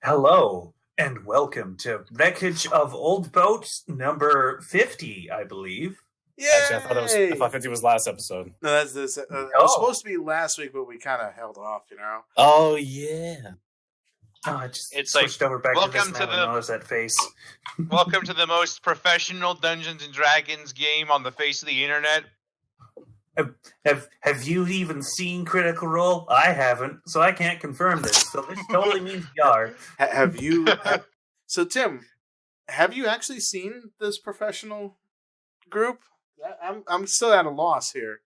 Hello, and welcome to Wreckage of Old Boats number 50, I believe. Yay! Actually, I thought 50 was last episode. No, that's this. It was supposed to be last week, but we kind of held off, Oh, yeah. Oh, I just It's switched over back to this welcome now to and the- noticed that face. Welcome to the most professional Dungeons & Dragons game on the face of the internet. Have you even seen Critical Role? I haven't, so I can't confirm this. So this totally means you are. Have you? So, Tim, have you actually seen this professional group? I'm still at a loss here.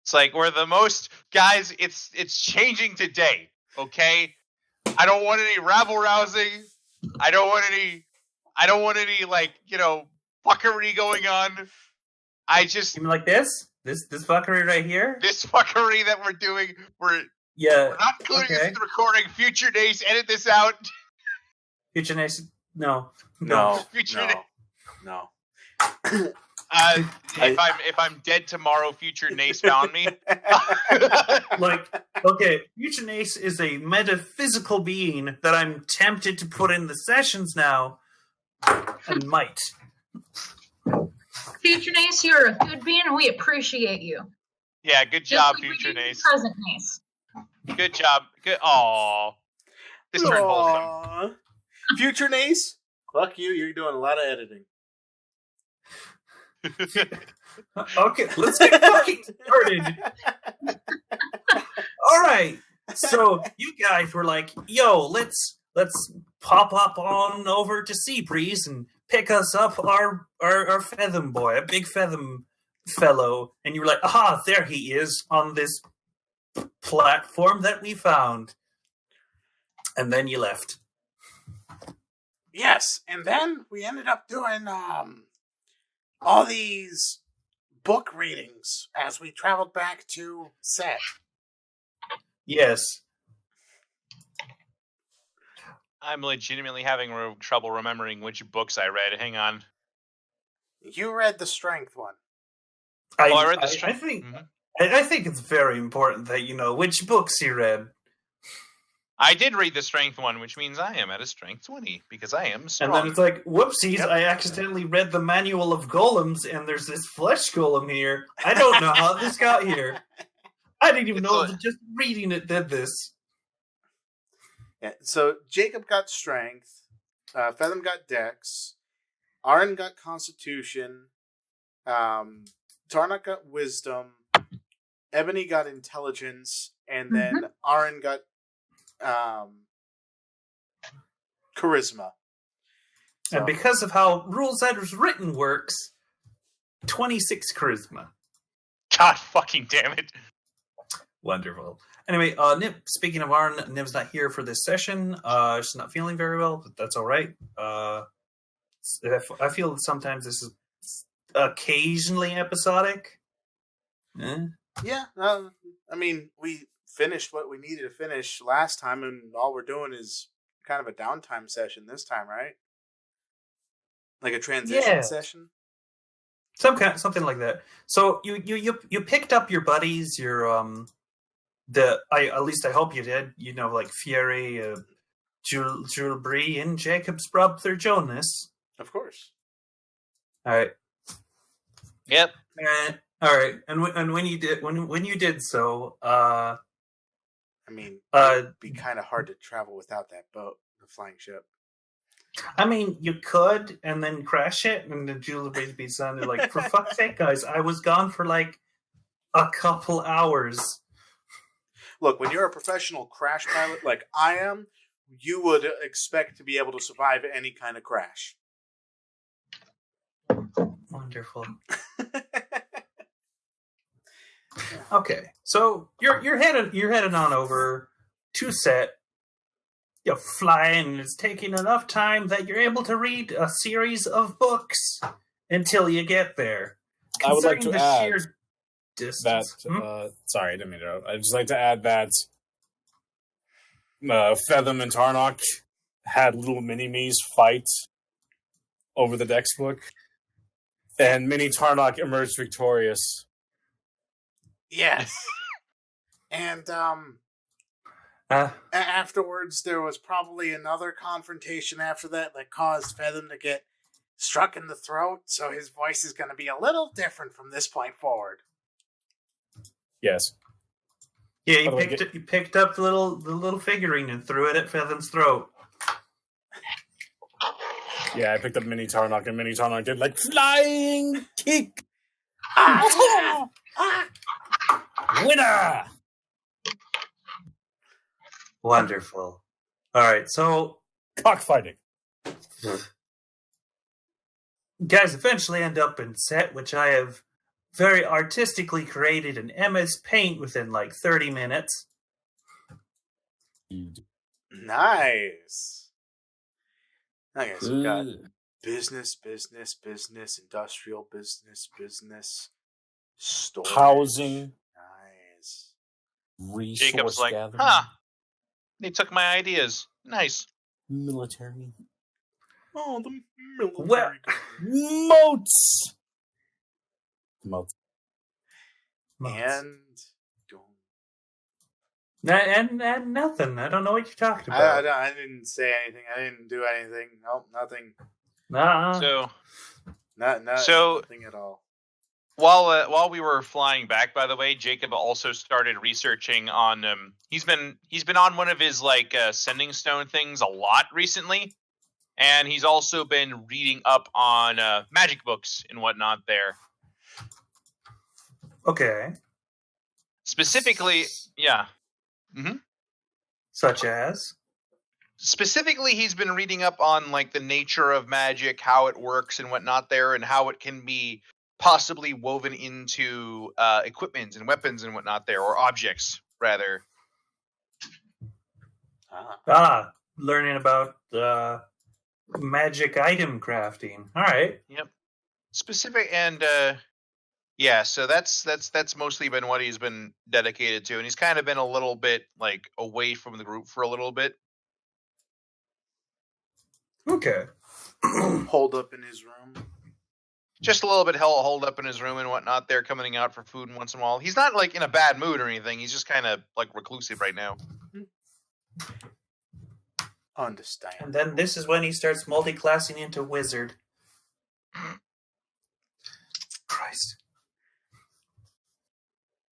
It's like we're the most guys. It's changing today. Okay, I don't want any rabble rousing. I don't want any fuckery going on. I just You mean like this? This fuckery right here? this fuckery that we're doing. We're Yeah. not including this okay. in the recording. Future days, edit this out. Future Nation? No. Future No. If I'm dead tomorrow, future Nase found me. Future Nase is a metaphysical being that I'm tempted to put in the sessions now. And might. Future Nase, you're a good being and we appreciate you. Yeah, good Just job, like we future do Nase. Present Nase. Good job. Good. Aww. This turned wholesome. Aww. Future Nase, fuck you. You're doing a lot of editing. Okay, let's get fucking started. All right. So you guys were like, "Yo, let's pop up on over to Seabreeze and pick us up our Fethoum boy, a big Fethoum fellow." And you were like, "Aha, there he is on this platform that we found." And then you left. Yes, and then we ended up doing all these book readings as we traveled back to set. Yes. I'm legitimately having trouble remembering which books I read. Hang on. You read the strength one. I read the strength. I think it's very important that you know which books you read. I did read the strength one, which means I am at a strength 20 because I am strong. And then it's like, whoopsies, Yep. I accidentally read the manual of golems, and there's this flesh golem here. I don't know how this got here. I didn't even know that just reading it did this. Yeah, so Jacob got strength, Fethoum got dex, Aryn got constitution, Tarnock got wisdom, Ebony got intelligence, and then Aryn got charisma. So, And because of how Rules Editors Written works, 26 charisma. God fucking damn it. Wonderful. Anyway, Nib, speaking of Aryn, Nib's not here for this session. She's not feeling very well, but that's all right. I feel that sometimes this is occasionally episodic. yeah, I mean, we finished what we needed to finish last time, and all we're doing is kind of a downtime session this time, right? Like a transition session? Something like that. So you picked up your buddies, your at least I hope you did. You know, like Fury, Jewel Bree, and Jacob's brother Jonas. Of course. All right. Yep. All right. And when you did so, I mean, it'd be kind of hard to travel without that boat, the flying ship. I mean, you could, and then crash it, and the Jewel Bree be sounded like, for fuck's sake, guys, I was gone for like a couple hours. Look, when you're a professional crash pilot like I am, you would expect to be able to survive any kind of crash. Wonderful. Okay, so you're heading on over to set. You're flying. It's taking enough time that you're able to read a series of books until you get there. I would like to Considering add sheer distance. that. Sorry, I didn't mean to interrupt. I'd just like to add that Fethoum and Tarnock had little mini-me's fight over the Dex book, and Mini Tarnock emerged victorious. Yes. And Afterwards, there was probably another confrontation after that caused Fethoum to get struck in the throat, so his voice is going to be a little different from this point forward. Yes. Yeah, you picked up the little figurine and threw it at Fethoum's throat. Yeah, I picked up Mini Tarnock, and Mini Tarnock did flying kick. Winner! Wonderful. All right, so cockfighting. Guys eventually end up in set, which I have very artistically created in MS Paint within 30 minutes. Nice. Okay, so we got business, industrial business, storage. Housing. Nice. Resource Jacob's like, gathering. They took my ideas. Nice. Military. Oh, the military. Moats. And nothing. I don't know what you're talking about. I didn't say anything. I didn't do anything. Nope, nothing. Nah. Nothing at all. While we were flying back, by the way, Jacob also started researching on. He's been on one of his sending stone things a lot recently, and he's also been reading up on magic books and whatnot there. Okay. Specifically, yeah. Mm-hmm. Such as? Specifically, he's been reading up on the nature of magic, how it works and whatnot there, and how it can be possibly woven into equipment and weapons and whatnot there, or objects, rather. Learning about magic item crafting. All right. Yep. Specific and yeah, so that's mostly been what he's been dedicated to, and he's kind of been a little bit away from the group for a little bit. Okay. Hold up in his room. Just a little bit holed up in his room and whatnot there, coming out for food once in a while. He's not in a bad mood or anything. He's just kind of reclusive right now. Understand. And then this is when he starts multi-classing into wizard. Christ.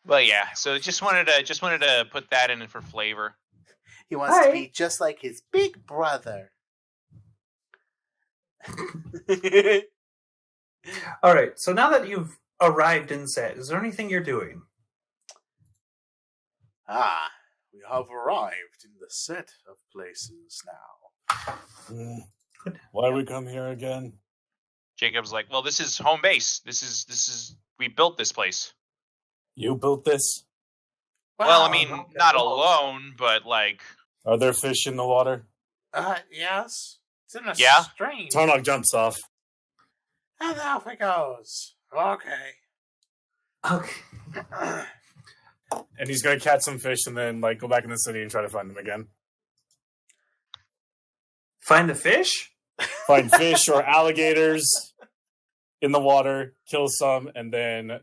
Well, yeah. So just wanted to put that in for flavor. He wants to be just like his big brother. All right. So now that you've arrived in set, is there anything you're doing? We have arrived in the set of places now. Why we come here again? Jacob's like, well, this is home base. This is we built this place. You built this? Well, I mean, not alone, but Are there fish in the water? Yes. It's in a stream. Tarnock jumps off. And off it goes. Okay. And he's gonna catch some fish and then go back in the city and try to find them again. Find the fish? Find fish or alligators in the water, kill some, and then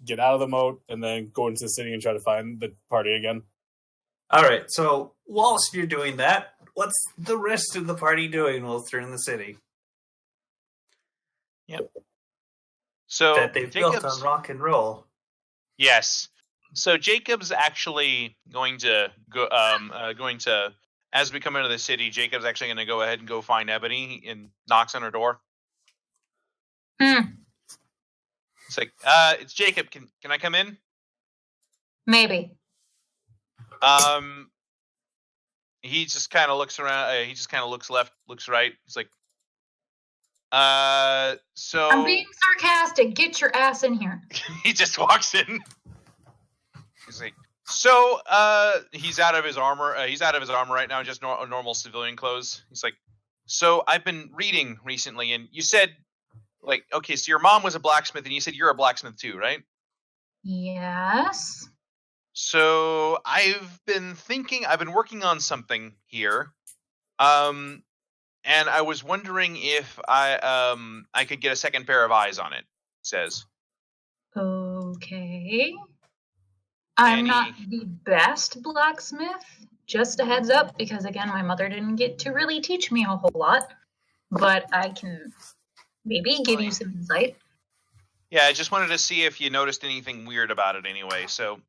get out of the moat, and then go into the city and try to find the party again. All right. So whilst you're doing that, what's the rest of the party doing whilst they're in the city? Yep. So that they've built on rock and roll. Yes. So Jacob's actually going to go. As we come into the city, Jacob's actually going to go ahead and go find Ebony and knocks on her door. It's like, it's Jacob. Can I come in? Maybe. He just kind of looks around. He just kind of looks left, looks right. He's like, so I'm being sarcastic. Get your ass in here. He just walks in. He's like, so, he's out of his armor. He's out of his armor right now, just normal civilian clothes. He's like, so I've been reading recently, and you said, okay, so your mom was a blacksmith, and you said you're a blacksmith too, right? Yes. So I've been working on something here, and I was wondering if I could get a second pair of eyes on it. He says. Okay. I'm not the best blacksmith, just a heads up, because again, my mother didn't get to really teach me a whole lot, but I can maybe give you some insight. Yeah, I just wanted to see if you noticed anything weird about it anyway. So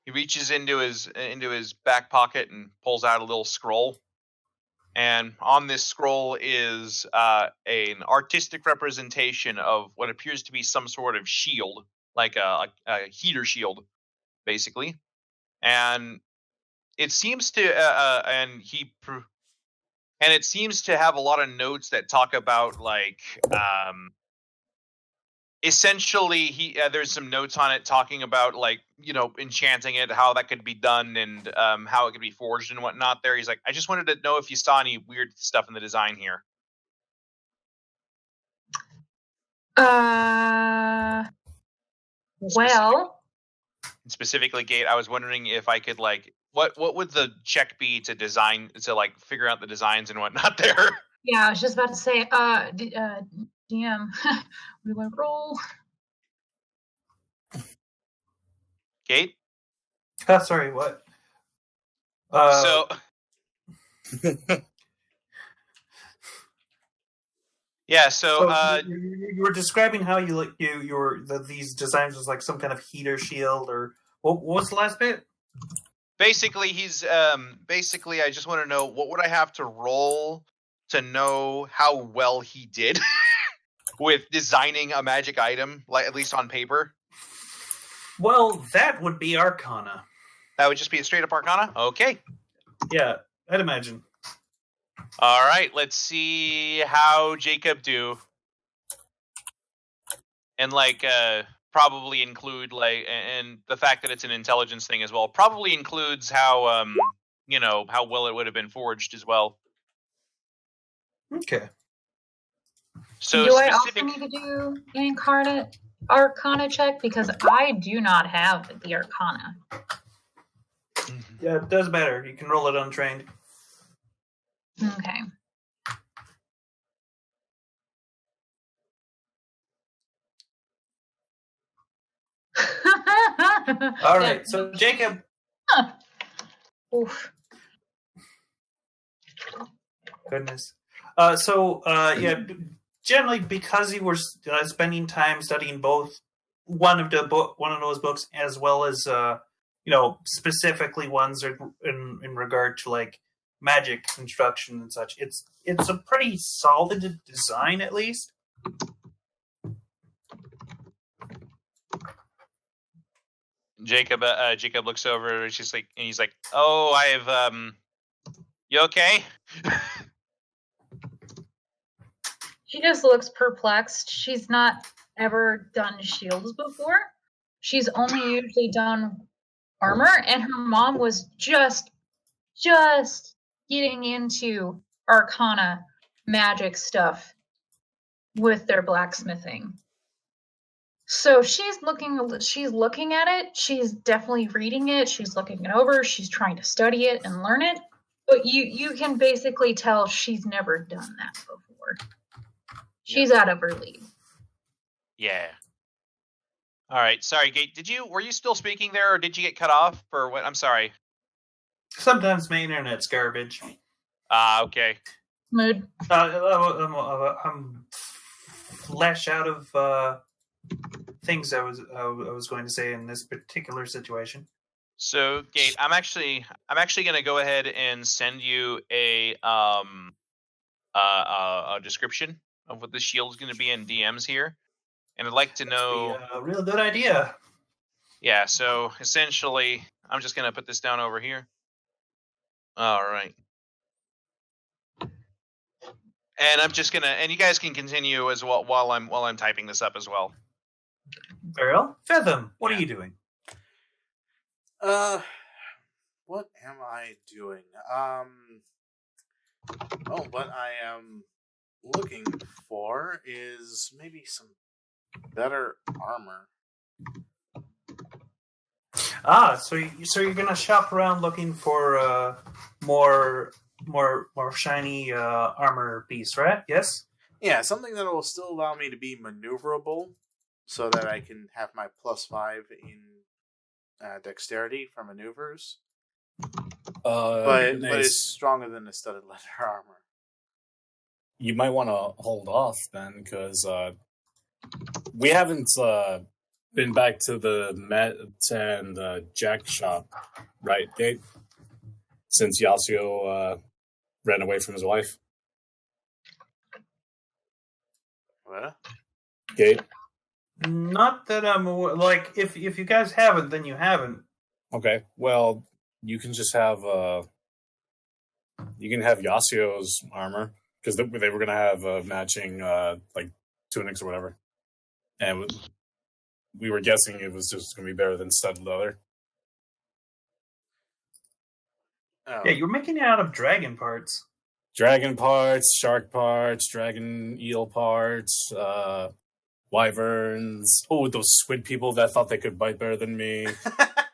he reaches into his back pocket and pulls out a little scroll. And on this scroll is an artistic representation of what appears to be some sort of shield, like a heater shield, basically. And it seems to it seems to have a lot of notes that talk about like essentially there's some notes on it talking about like, you know, enchanting it, how that could be done, and how it could be forged and whatnot. There, he's like, I just wanted to know if you saw any weird stuff in the design here. Well, Specifically, Gate, I was wondering if I could like what would the check be to design, to like figure out the designs and whatnot there. yeah, I was just about to say, DM, we want to roll. Gate? Sorry, what? So yeah, so you were describing how you like these designs was like some kind of heater shield, or what was the last bit? basically he's basically I just want to know what would I have to roll to know how well he did with designing a magic item, like at least on paper. Well, that would be Arcana. That would just be a straight up Arcana? Okay. Yeah, I'd imagine. All right, let's see how Jacob do. And like probably include like, and the fact that it's an intelligence thing as well probably includes how you know, how well it would have been forged as well. Okay. So do I also need to do an incarnate Arcana check, because I do not have the Arcana? Yeah, it does matter. You can roll it untrained. Okay. All right, so Jacob. Oof. Goodness. Yeah, generally because you were spending time studying both one of those books, as well as you know, specifically ones in regard to like magic construction and such. It's a pretty solid design, at least. Jacob looks over and he's like, "Oh, I've you okay?" She just looks perplexed. She's not ever done shields before. She's only usually done armor, and her mom was just getting into Arcana magic stuff with their blacksmithing. So she's looking at it. She's definitely reading it. She's looking it over. She's trying to study it and learn it. But you can basically tell she's never done that before. She's out of her league. Yeah. All right. Sorry, Gate. Were you still speaking there, or did you get cut off, or what? I'm sorry. Sometimes my internet's garbage. Okay. Mood. I'm flesh out of things I was going to say in this particular situation. So, Gate, I'm actually going to go ahead and send you a description of what the shield is going to be in DMs here, and I'd like to know. A real good idea. Yeah. So essentially, I'm just going to put this down over here. All right. And I'm just gonna, and you guys can continue as well while I'm typing this up as well. Beryl, Fethoum, what are you doing? What am I doing? What I am looking for is maybe some better armor. So you're gonna shop around looking for more shiny armor piece, right? Yes. Yeah, something that will still allow me to be maneuverable, so that I can have my +5 in dexterity for maneuvers. but Nase, it's stronger than the studded leather armor. you might want to hold off then, because we haven't been back to the Met and Jack shop, right, Gabe? Since Yasuo ran away from his wife. What? Gabe? Not that I'm like, if you guys haven't, then you haven't. Okay, well, you can just have Yasuo's armor, because they were gonna have matching like tunics or whatever, and we were guessing it was just gonna be better than studded leather. Oh. Yeah, you're making it out of dragon parts. Dragon parts, shark parts, dragon eel parts, wyverns. Oh, those squid people that thought they could bite better than me.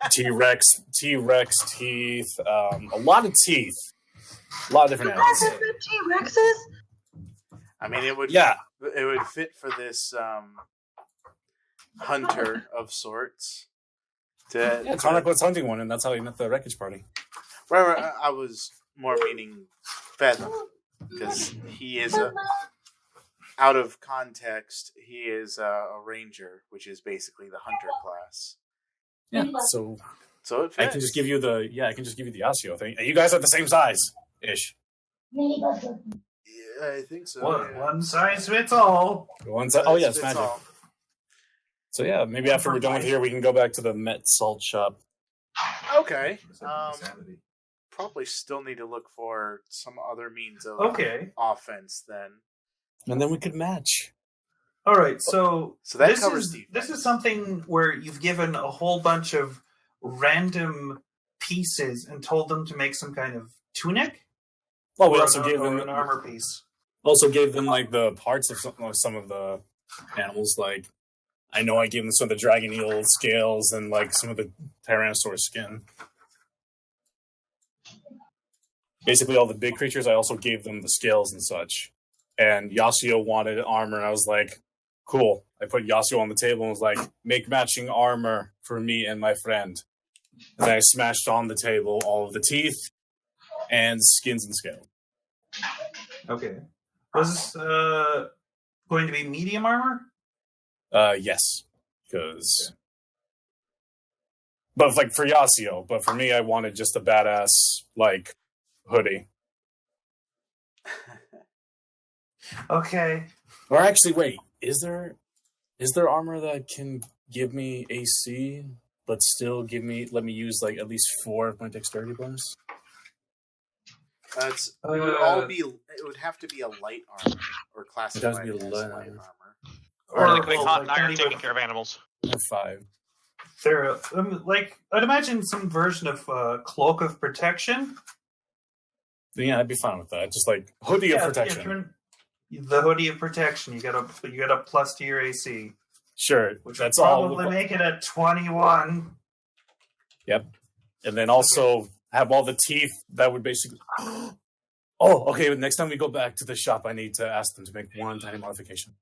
T-Rex teeth. A lot of teeth. A lot of different animals. T-Rexes? I mean, it would fit for this hunter of sorts. Yeah, Tarnock was hunting one, and that's how he met the Wreckage party. Right. I was more meaning Fethoum, because he is out of context. He is a ranger, which is basically the hunter class. Yeah, so it fits. I can just give you the Yasuo thing. You guys are the same size ish. Yeah, I think so. One size fits all. Oh yeah, it's magic. So yeah, maybe after we're done with here, we can go back to the Met Salt Shop. Okay. Probably still need to look for some other means of offense then. And then we could match. All right, so that covers defense. This is something where you've given a whole bunch of random pieces and told them to make some kind of tunic. Well, we also gave them an armor piece. Also gave them like the parts of some of the animals. Like I know I gave them some of the dragon eel scales and like some of the tyrannosaur skin. Basically, all the big creatures. I also gave them the scales and such. And Yasuo wanted armor, and I was like, cool. I put Yasuo on the table and was like, make matching armor for me and my friend. And then I smashed on the table all of the teeth and skins and scale. Okay. Was this going to be medium armor? Yes. Because... But like for Yasuo. But for me, I wanted just a badass, like, hoodie. Okay. Or actually, wait. Is there armor that can give me AC, but still let me use like at least 4 of my dexterity bonus? It would have to be a light armor or classified as light armor. Or like big hot iron taking care of animals. I have 5. They're like I'd imagine some version of cloak of protection. Yeah, I'd be fine with that. Just like hoodie of protection. The hoodie of protection. You got a plus to your AC. Sure, which that's would all. Probably make it a 21. Yep, and then also have all the teeth. That would basically. Oh, okay. Next time we go back to the shop, I need to ask them to make one tiny modification.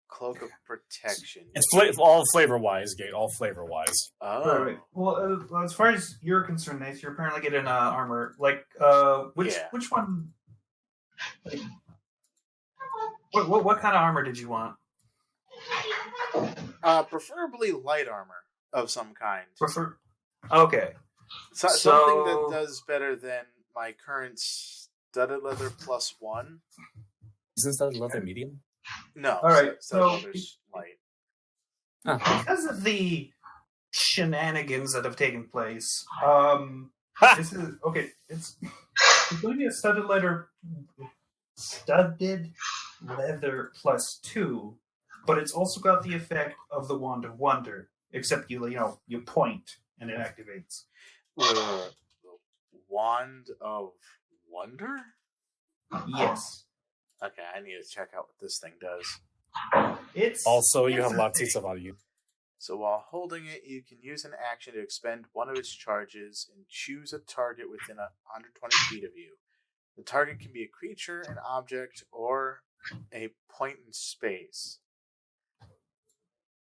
Cloak of protection. It's all flavor wise, Gate. All flavor wise. Oh. Right. Well, as far as you're concerned, Nase, you're apparently getting armor. Like, which one? Like, what kind of armor did you want? Preferably light armor of some kind. Okay. Something that does better than my current studded leather +1. Isn't studded leather medium? No. All right. Studded leather's light. Because of the shenanigans that have taken place, this is okay. It's going to be a studded leather +2, but it's also got the effect of the Wand of Wonder, except you point and it activates. Wand of Wonder? Yes. Okay, I need to check out what this thing does. You have lots of stuff on you. So while holding it, you can use an action to expend one of its charges and choose a target within 120 feet of you. The target can be a creature, an object, or a point in space.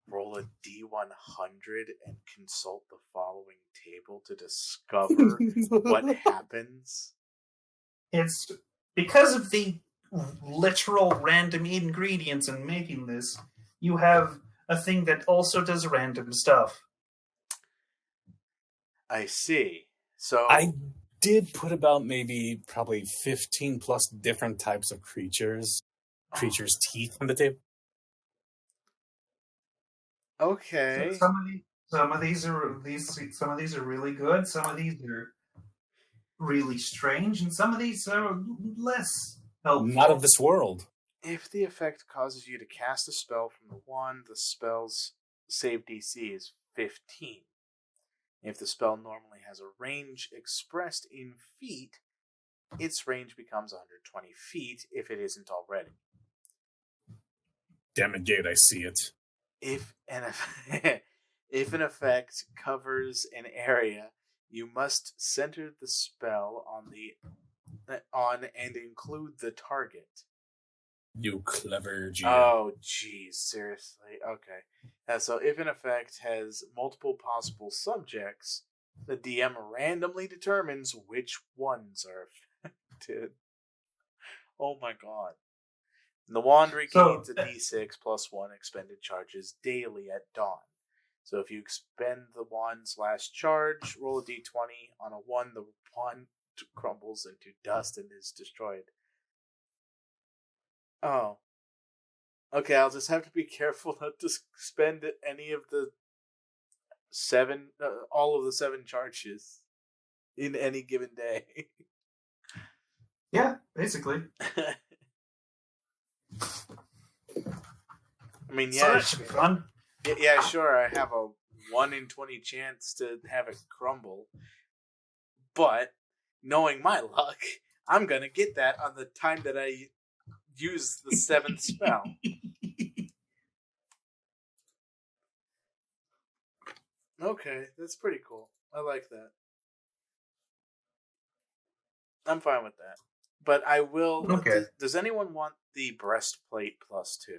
roll a D100 and consult the following table to discover what happens? It's because of the literal random ingredients in making this, you have a thing that also does random stuff. I see. So I did put about probably 15 plus different types of creatures' teeth on the table. Okay. So some of these are really good. Some of these are really strange, and some of these are less helpful. Not of this world. If the effect causes you to cast a spell from the wand, the spell's save DC is 15. If the spell normally has a range expressed in feet, its range becomes 120 feet if it isn't already. Damn it, Jade, I see it. If an effect covers an area, you must center the spell on and include the target. You clever GM. Oh, geez, seriously. Okay. So if an effect has multiple possible subjects, the DM randomly determines which ones are affected. Oh my god. The wand regains a d6 plus 1 expended charges daily at dawn. So if you expend the wand's last charge, roll a d20. On a 1, the wand crumbles into dust and is destroyed. Oh. Okay, I'll just have to be careful not to spend any of the all of the 7 charges in any given day. Yeah, basically. I mean, So yeah, that should be fun. Yeah, sure. I have a 1 in 20 chance to have it crumble, but knowing my luck, I'm gonna get that on the time that I use the 7th spell. Okay, that's pretty cool. I like that. I'm fine with that. But I will... Okay. Does anyone want the breastplate plus 2?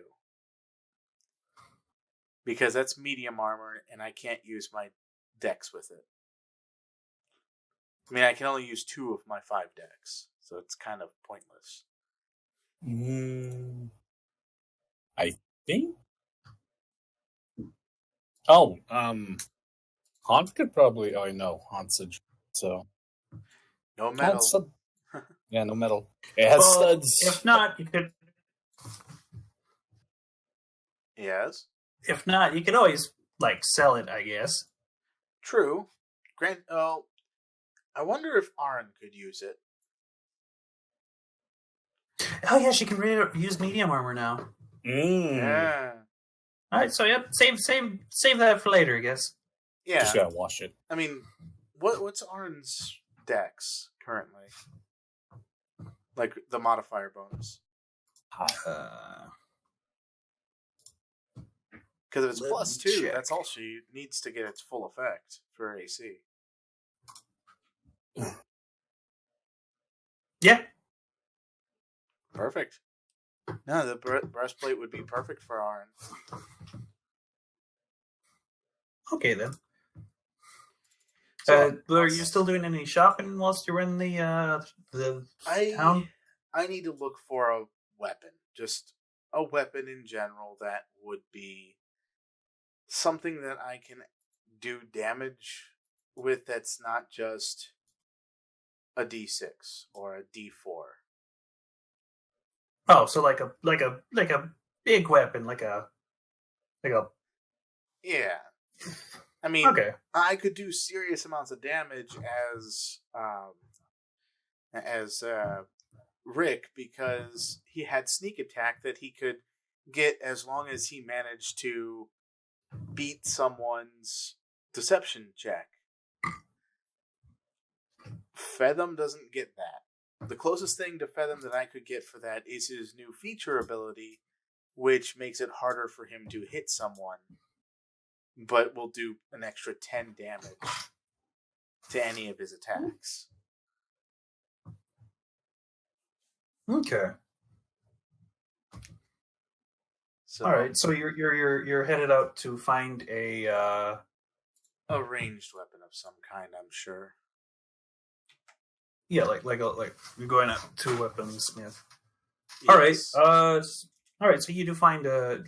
Because that's medium armor, and I can't use my dex with it. I mean, I can only use 2 of my 5 dex, so it's kind of pointless. I think... Oh, Haunt could probably... Oh, no, Haunt's a... So... No metal. Yeah, no metal. It has studs. If not, you could... Yes? If not, you could always, sell it, I guess. True. I wonder if Aryn could use it. Oh yeah, she can use medium armor now. Yeah. All right, so yep, save that for later, I guess. Yeah. Just gotta wash it. I mean, what's Aryn's dex currently? Like the modifier bonus. Because if it's plus 2, that's all she needs to get its full effect for AC. Yeah. Perfect. No, the breastplate would be perfect for Aryn. Okay, then. So, are you still doing any shopping whilst you're in the town? I need to look for a weapon. Just a weapon in general that would be something that I can do damage with that's not just a D6 or a D4. Oh, so like a big weapon, Yeah. I mean, okay. I could do serious amounts of damage as Rick, because he had sneak attack that he could get as long as he managed to beat someone's deception check. Fethoum doesn't get that. The closest thing to Fethoum that I could get for that is his new feature ability, which makes it harder for him to hit someone, but will do an extra 10 damage to any of his attacks. Okay. So, all right, so you're headed out to find a ranged weapon of some kind, I'm sure. yeah, like you're going out to a weaponsmith. Yes. All right. So you do find a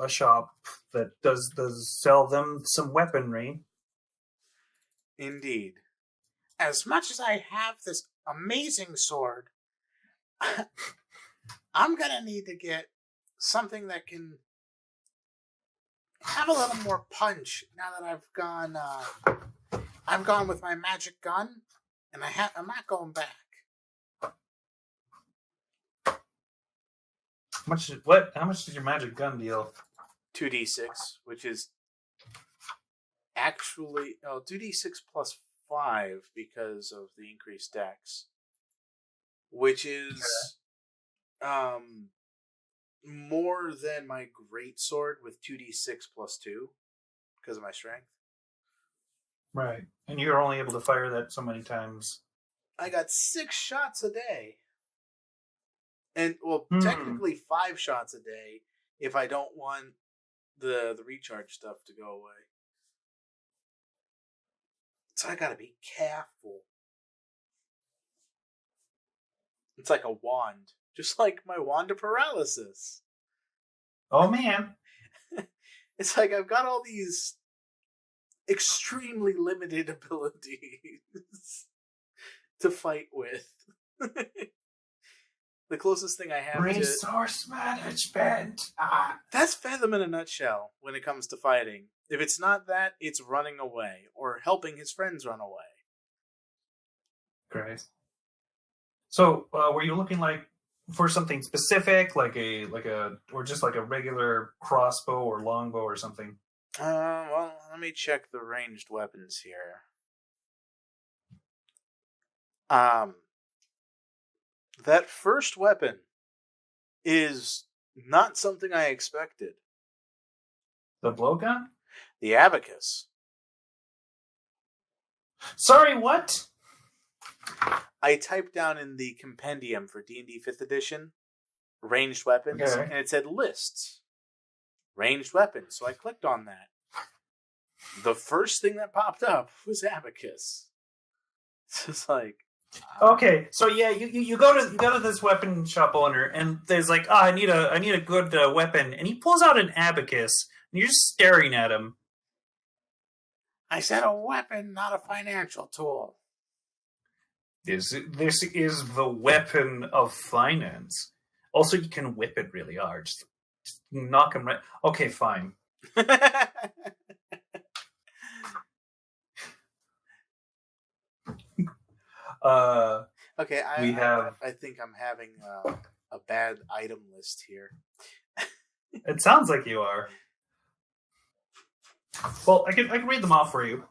shop that does sell them some weaponry. Indeed. As much as I have this amazing sword, I'm gonna need to get something that can have a little more punch now that I've gone with my magic gun, and I'm not going back. How much did your magic gun deal? 2d6, which is actually 2d6 plus 5 because of the increased dex, which is more than my great sword with 2d6 plus 2 because of my strength. Right, and you're only able to fire that so many times. I got 6 shots a day. And, technically 5 shots a day if I don't want the recharge stuff to go away. So I gotta be careful. It's like a wand. Just like my wand of paralysis. Oh, man. It's like I've got all these extremely limited abilities to fight with. The closest thing I have Resource management. That's Fethoum in a nutshell when it comes to fighting. If it's not that, it's running away or helping his friends run away. Great. So, were you looking for something specific, or just like a regular crossbow or longbow or something? Well, let me check the ranged weapons here. That first weapon is not something I expected. The blowgun? The abacus. Sorry, what? I typed down in the compendium for D&D 5th edition, ranged weapons, and it said lists. Ranged weapons, so I clicked on that. The first thing that popped up was abacus. It's just like... Okay, so yeah, you go to this weapon shop owner, and there's like, I need a good weapon, and he pulls out an abacus, and you're just staring at him. I said a weapon, not a financial tool. This is the weapon of finance. Also, you can whip it really hard. Just knock him right. Okay, fine. Okay, I think I'm having a bad item list here. It sounds like you are. Well, I can read them off for you.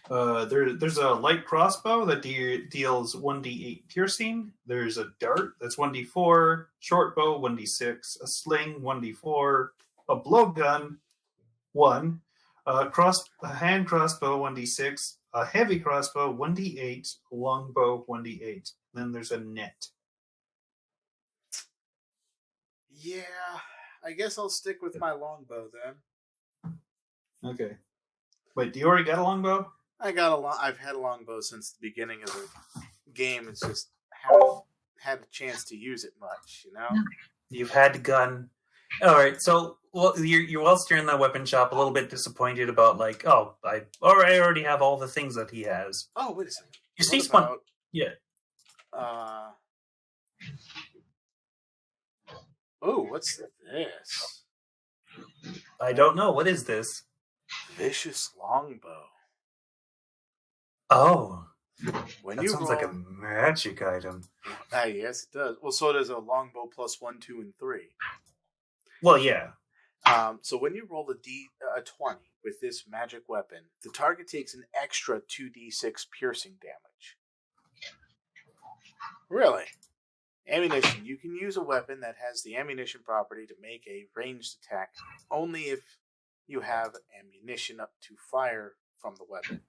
There's a light crossbow that deals 1d8 piercing. There's a dart that's 1d4, short bow 1d6, a sling 1d4, a blowgun 1, a hand crossbow 1d6, a heavy crossbow 1d8, a longbow 1d8. Then there's a net. Yeah, I guess I'll stick with my longbow then. Okay. Wait, do you already got a longbow? I've had a longbow since the beginning of the game. It's just haven't had a chance to use it much, you know? You've had the gun. All right, so you're whilst you're in the weapon shop, a little bit disappointed about I already have all the things that he has. Oh, wait a second. You see one? Yeah. Oh, what's this? I don't know. What is this? Vicious longbow. Oh, that sounds like a magic item. Yes, it does. Well, so does a longbow plus 1, 2, and 3. Well, yeah. So when you roll a 20 with this magic weapon, the target takes an extra 2d6 piercing damage. Really? Ammunition. You can use a weapon that has the ammunition property to make a ranged attack only if you have ammunition up to fire from the weapon.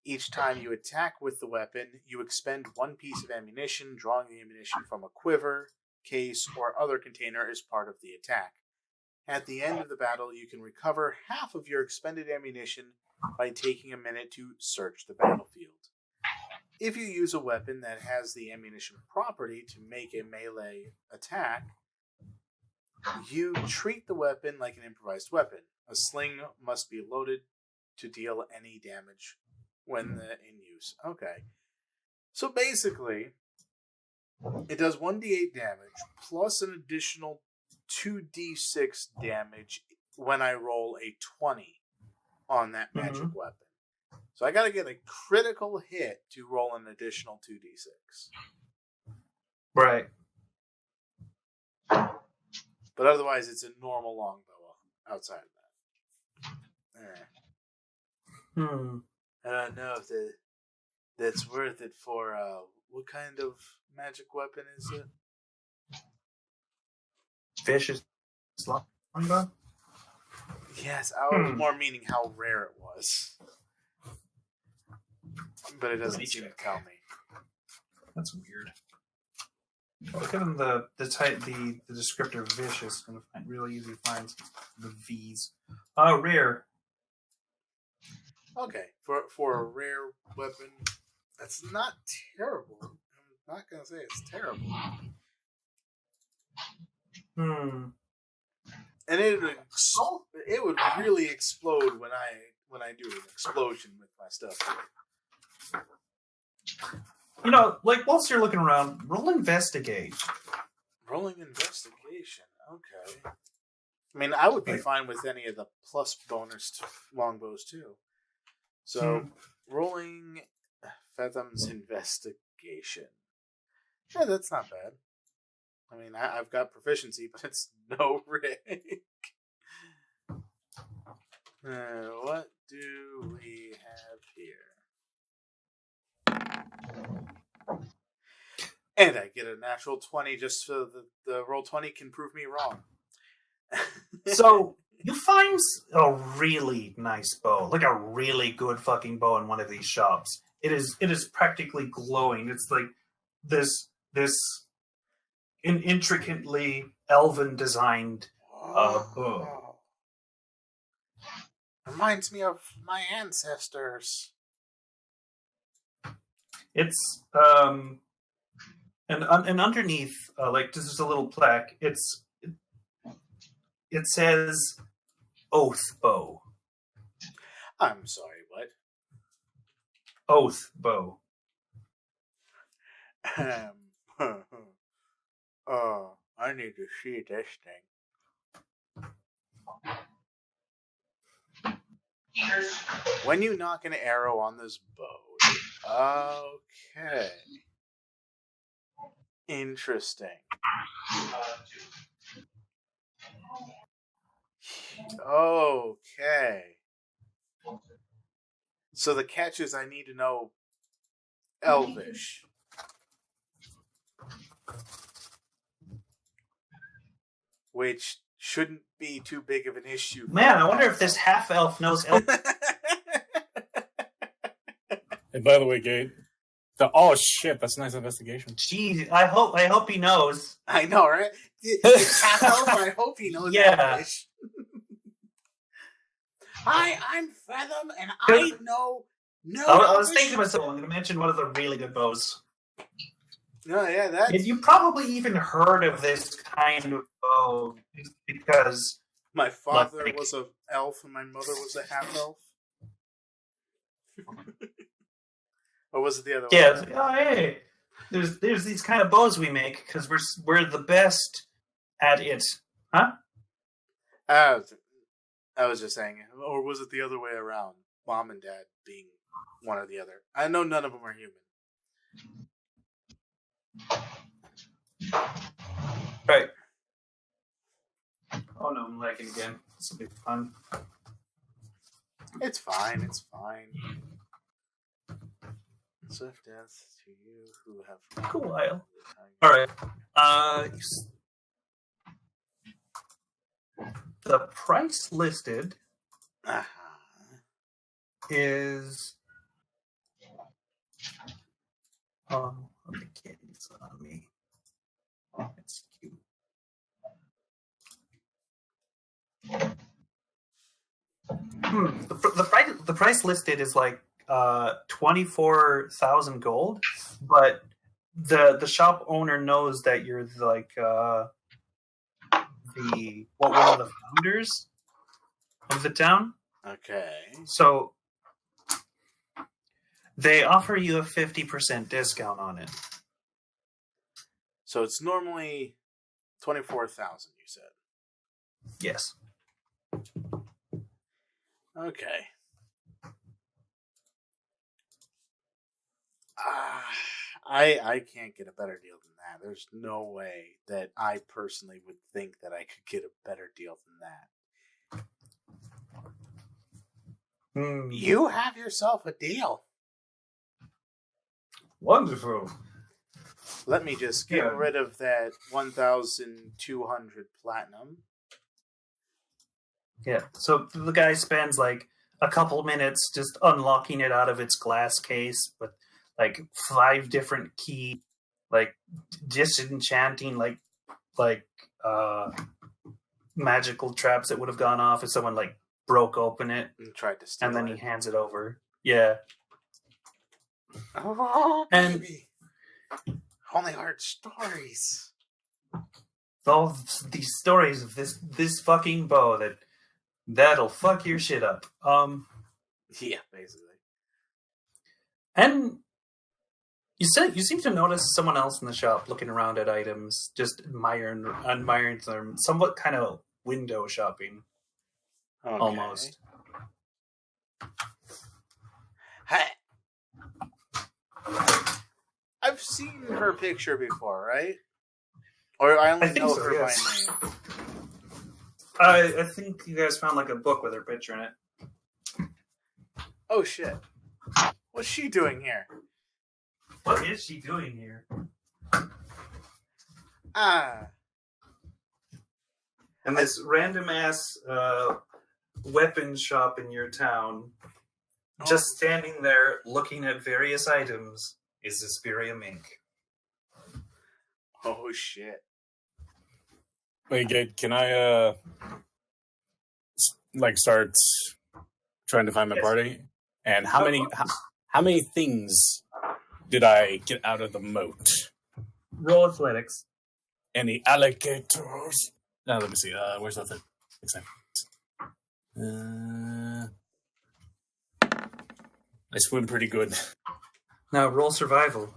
Each time you attack with the weapon, you expend 1 piece of ammunition, drawing the ammunition from a quiver, case, or other container is part of the attack. At the end of the battle, you can recover half of your expended ammunition by taking a minute to search the battlefield. If you use a weapon that has the ammunition property to make a melee attack, you treat the weapon like an improvised weapon. A sling must be loaded to deal any damage when in use. Okay. So basically, it does 1d8 damage plus an additional 2d6 damage when I roll a 20 on that magic weapon. So I gotta get a critical hit to roll an additional 2d6. Right. But otherwise, it's a normal longbow outside of that. I don't know if that's worth it for, what kind of magic weapon is it? Vicious longbow? Yes, I was more meaning how rare it was. But it doesn't seem to tell me. That's weird. Well, given the descriptor vicious, going to find really easy to find the V's. Rare. Okay, for a rare weapon, that's not terrible. I'm not gonna say it's terrible. And it would really explode when I do an explosion with my stuff. You know, like whilst you're looking around, roll investigate. Rolling investigation. Okay. I mean, I would be fine with any of the plus bonus longbows too. So, rolling Fethoum's investigation. Yeah, that's not bad. I mean, I've got proficiency, but it's no rig. What do we have here? And I get a natural 20 just so that the roll 20 can prove me wrong. So, you find a really nice bow, like a really good fucking bow in one of these shops. It is practically glowing. It's like this intricately elven designed bow. Reminds me of my ancestors. It's and underneath, like this is a little plaque. It says Oath Bow. I'm sorry, what? Oath Bow. I need to see this thing. When you knock an arrow on this bow. Okay. Interesting. Okay. So the catch is I need to know Elvish. Which shouldn't be too big of an issue. Man, I wonder if this half-elf knows Elvish. And by the way, Gate, oh shit, that's a nice investigation. Gee, I hope he knows. I know, right? It's half-elf, I hope he knows Elvish. Hi, I'm Fethoum, and I know I was thinking to myself, I'm going to mention one of the really good bows. No, yeah, that's... You probably even heard of this kind of bow because... My father was an elf and my mother was a half-elf. Or was it the other one? Yeah, hey, there's these kind of bows we make because we're the best at it. Huh? I was just saying, or was it the other way around? Mom and dad being one or the other. I know none of them are human. Right. Oh no, I'm lagging again. This will be fun. It's fine. It's fine. Swift death to you who have... Cool, I'll. Alright. The price listed is... Oh, the kitty's on me. It's cute. The price listed is like 24,000 gold, but the shop owner knows that you're like one of the founders of the town. Okay. So they offer you a 50% discount on it. So it's normally 24,000. You said. Yes. Okay. I can't get a better deal than that. There's no way that I personally would think that I could get a better deal than that. You have yourself a deal. Wonderful. Let me just get rid of that 1,200 platinum. Yeah, so the guy spends like a couple minutes just unlocking it out of its glass case with like 5 different key, like disenchanting, like magical traps that would have gone off if someone like broke open it and tried to steal and then it. he hands it over. Yeah. Oh, and baby. Only heard stories. All these stories of this fucking bow that'll fuck your shit up. Yeah, basically. And you seem to notice someone else in the shop looking around at items, just admiring them, somewhat kind of window shopping, almost. Hey, I've seen her picture before, right? Or I only know her by name. I think you guys found like a book with her picture in it. Oh shit! What's she doing here? What is she doing here? And this random ass weapon shop in your town, just standing there looking at various items, is Asperia Mink. Oh shit! Wait, can I start trying to find my party? And how many things did I get out of the moat? Roll athletics. Any alligators? Now let me see. Where's that? I swim pretty good. Now roll survival.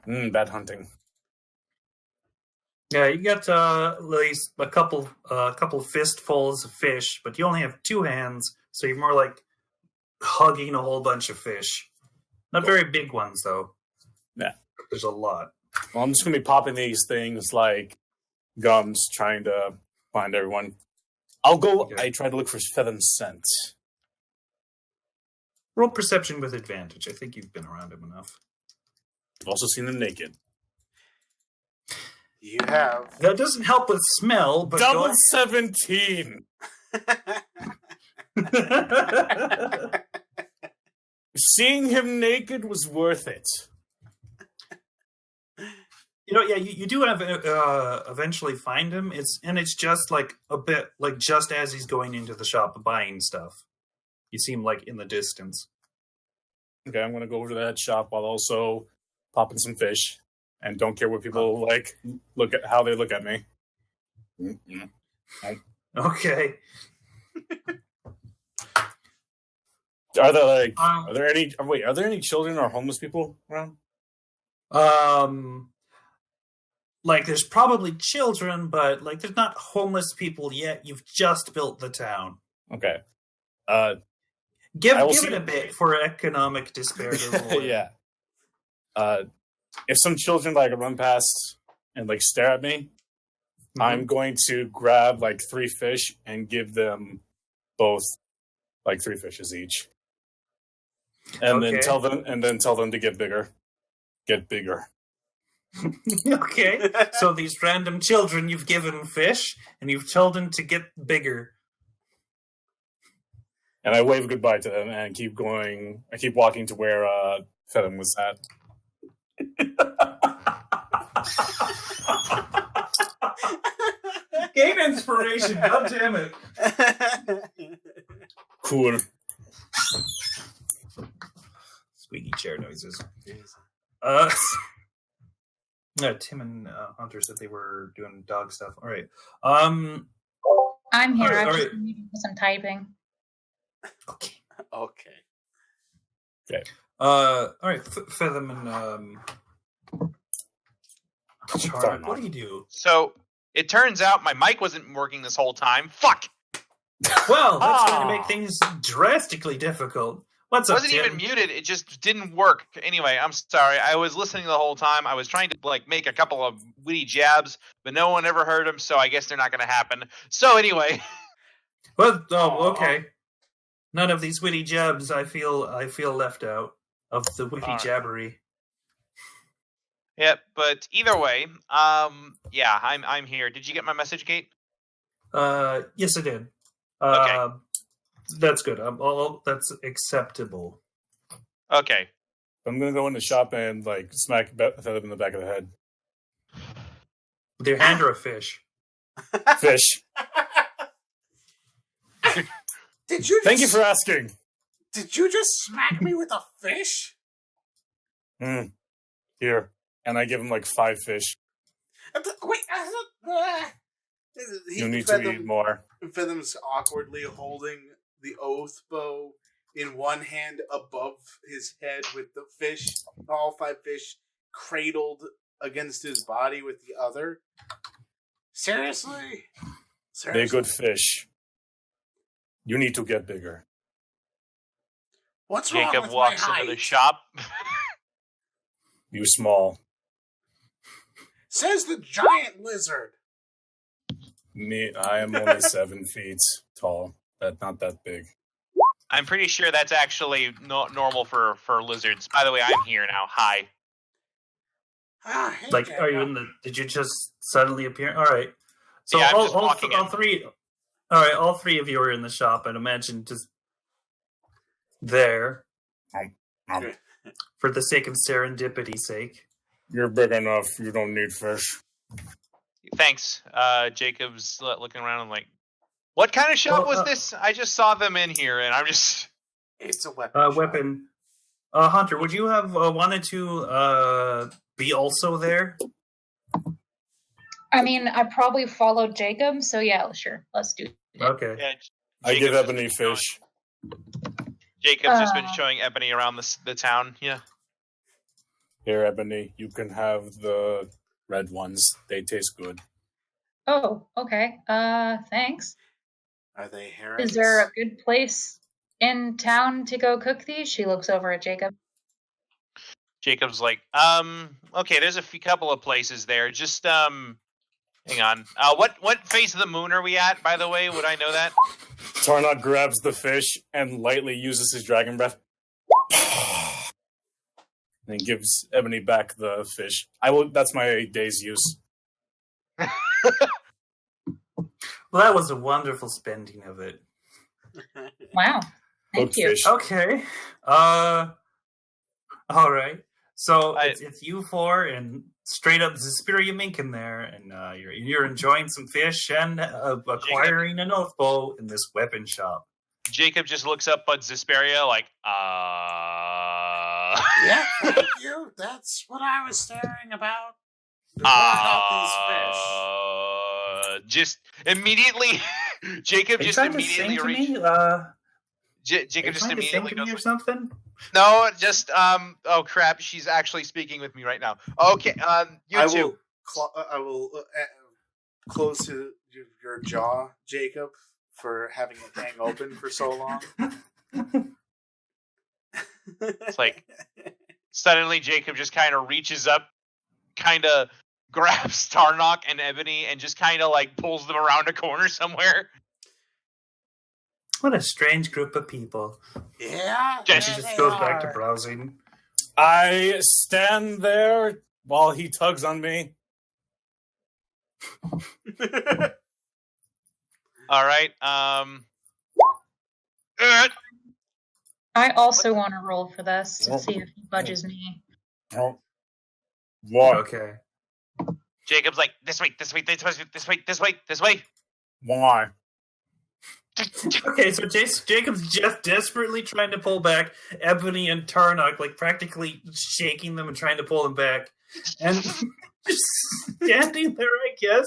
Bad hunting. Yeah, you got at least a couple fistfuls of fish, but you only have 2 hands, so you're more like hugging a whole bunch of fish. Not very big ones, though. Yeah. There's a lot. Well, I'm just going to be popping these things like gums, trying to find everyone. I'll go... Okay. I try to look for Fethoum scent. Roll perception with advantage. I think you've been around him enough. I've also seen them naked. You have. That doesn't help with smell, but... Double 17! Seeing him naked was worth it. You do have eventually find him. It's just like a bit like just as he's going into the shop buying stuff. You see him like in the distance. Okay, I'm gonna go over to that shop while also popping some fish, and don't care what people look at how they look at me. Okay. Are there any children or homeless people around? There's probably children, but there's not homeless people yet. You've just built the town. Okay. Give it a bit for economic despair. Yeah. If some children run past and stare at me, I'm going to grab 3 fish and give them both 3 fishes each. And then tell them to get bigger. Get bigger. Okay. So these random children you've given fish and you've told them to get bigger. And I wave goodbye to them and keep going. I keep walking to where Fethoum was at. Gain inspiration. God damn it. Cool. Squeaky chair noises. Tim and Hunter said they were doing dog stuff. All right. I'm here. All I'm right. just doing some typing. Okay. Okay. All right. Fethoum and Tarnock, what do you do? So it turns out my mic wasn't working this whole time. Fuck. Well, that's going to make things drastically difficult. What's up, Wasn't Tim? even muted. It just didn't work. Anyway, I'm sorry. I was listening the whole time. I was trying to make a couple of witty jabs, but no one ever heard them. So I guess they're not going to happen. So anyway. Well, okay. None of these witty jabs. I feel left out of the witty jabbery. Yeah, but either way, yeah, I'm here. Did you get my message, Kate? Yes, I did. Okay. That's good. That's acceptable. Okay. I'm gonna go in the shop and smack Fethoum in the back of the head. With your hand or a fish? Fish. Thank you for asking. Did you just smack me with a fish? Here. And I give him 5 fish. Wait, You need to eat more. Fethoum's awkwardly holding the oath bow in one hand above his head with the fish, all 5 fish, cradled against his body with the other. Seriously? They're good fish. You need to get bigger. What's wrong Jacob with walks my height? into the shop. You small. Says the giant lizard. I am only 7 feet tall. That's not that big. I'm pretty sure that's actually normal for lizards. By the way, I'm here now. Hi. Hey, Are you in the? Did you just suddenly appear? All right. So Yeah, I'm all, just all, walking all in. three. All right, all 3 of you are in the shop. I'd imagine just there for the sake of serendipity's sake. You're big enough. You don't need fish. Thanks. Jacob's looking around and what kind of shop was this? I just saw them in here, and I'm just... It's a weapon. Weapon. Hunter, would you have wanted to be also there? I mean, I probably followed Jacob, so yeah, sure. Let's do it. Okay. Yeah, I give Jacob's Ebony fish. Jacob's just been showing Ebony around the town. Yeah. Here, Ebony, you can have the red ones. They taste good. Oh, okay. Thanks. Are they herons? Is there a good place in town to go cook these? She looks over at Jacob. Jacob's okay, there's a couple of places there. Just, hang on. What phase of the moon are we at, by the way? Would I know that? Tarnock grabs the fish and lightly uses his dragon breath. And gives Ebony back the fish. That's my day's use. Well, that was a wonderful spending of it. Wow. Thank Cooked you. fish. Okay. All right. So it's you 4 and straight up Zesperia Mink in there, and you're enjoying some fish and acquiring an oath bow in this weapon shop. Jacob just looks up at Zesperia Yeah, thank you. That's what I was staring about. About these fish. Just immediately, Jacob just immediately reached. Jacob just immediately goes or something. No, just oh crap, she's actually speaking with me right now. Okay, you two. I will close your jaw, Jacob, for having it hang open for so long. It's suddenly Jacob just kind of reaches up, kind of grabs Tarnock and Ebony, and just kind of pulls them around a corner somewhere. What a strange group of people. Yeah. She just goes back to browsing. I stand there while he tugs on me. All right. I also want to roll for this to see if he budges me. What? Okay. Jacob's like, this way. Why? Okay, so Jacob's just desperately trying to pull back Ebony and Tarnock, like practically shaking them and trying to pull them back, and just standing there, I guess.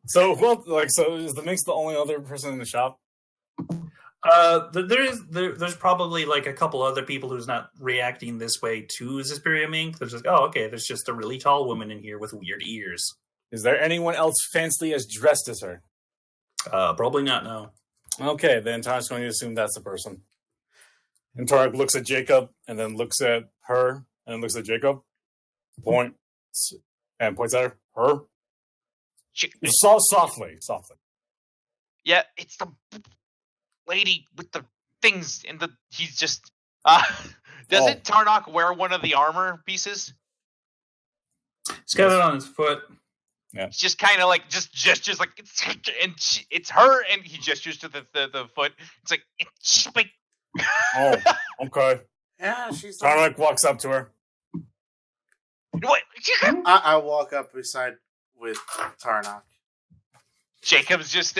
So is the Minx the only other person in the shop? There's probably like a couple other people who's not reacting this way to Zesperia Mink. There's just there's just a really tall woman in here with weird ears. Is there anyone else fancily as dressed as her? Probably not, no. Okay, then Tarnock's going to assume that's the person. And Tarnock looks at Jacob, and then looks at her, and then looks at Jacob, points at her. Her? Softly. Yeah, it's the lady with the things in the... He's just... Doesn't Tarnock wear one of the armor pieces? He's got it on his foot. Yeah. It's just kind of like, just gestures like, it's her, and he gestures to the foot. It's like, Oh, okay. Yeah, she's. Tarnock walks up to her. What? I walk up beside with Tarnock. Jacob's just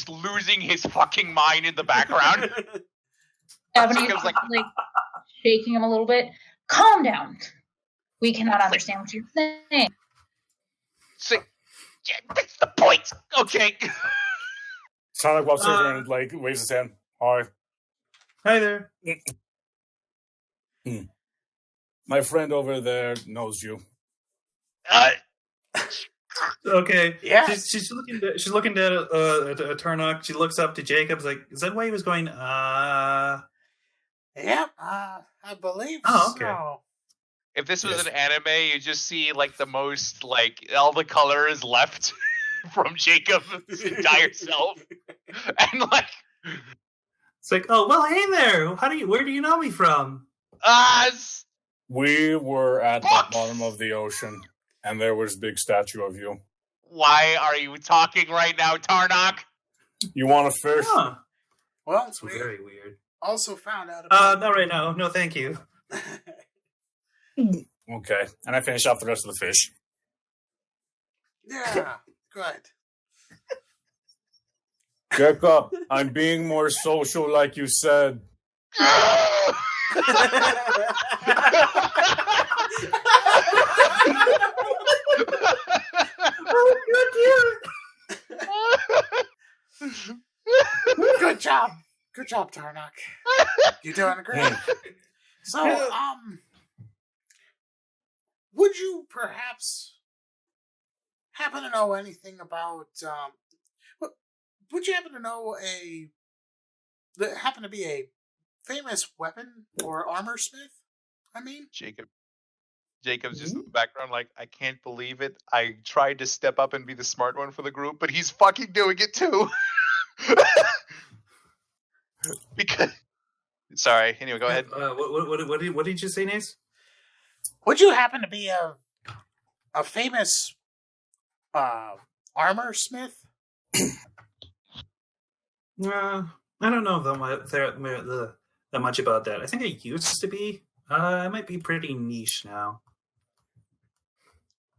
losing his fucking mind in the background. Ebony's like shaking him a little bit. Calm down. We cannot understand what you're saying. So, yeah, that's the point. Okay. Tarnock walks over and waves his hand. Hi. Hi there. My friend over there knows you. Okay. Yeah. She's looking at Tarnock. She looks up to Jacob's like, is that why he was going? Yep. I believe. Oh, okay. So. If this was an anime, you just see the most all the color is left from Jacob's entire self, and it's like, oh well, hey there. Where do you know me from? We were at the bottom of the ocean, and there was a big statue of you. Why are you talking right now, Tarnock? You want a fish? Huh. Well, It's very weird. Also found out about. Not right now. No, thank you. Okay, and I finish off the rest of the fish. Yeah, good. Jacob, I'm being more social, like you said. Good job, Tarnock. You're doing great. So, would you perhaps happen to know anything about? Would you happen to know that happen to be a famous weapon or armor smith? I mean, Jacob's just in the background, I can't believe it. I tried to step up and be the smart one for the group, but he's fucking doing it too. Because, sorry. Anyway, go ahead. What did you say, Nase? Would you happen to be a famous armor smith? I don't know that much about that. I think I used to be. I might be pretty niche now.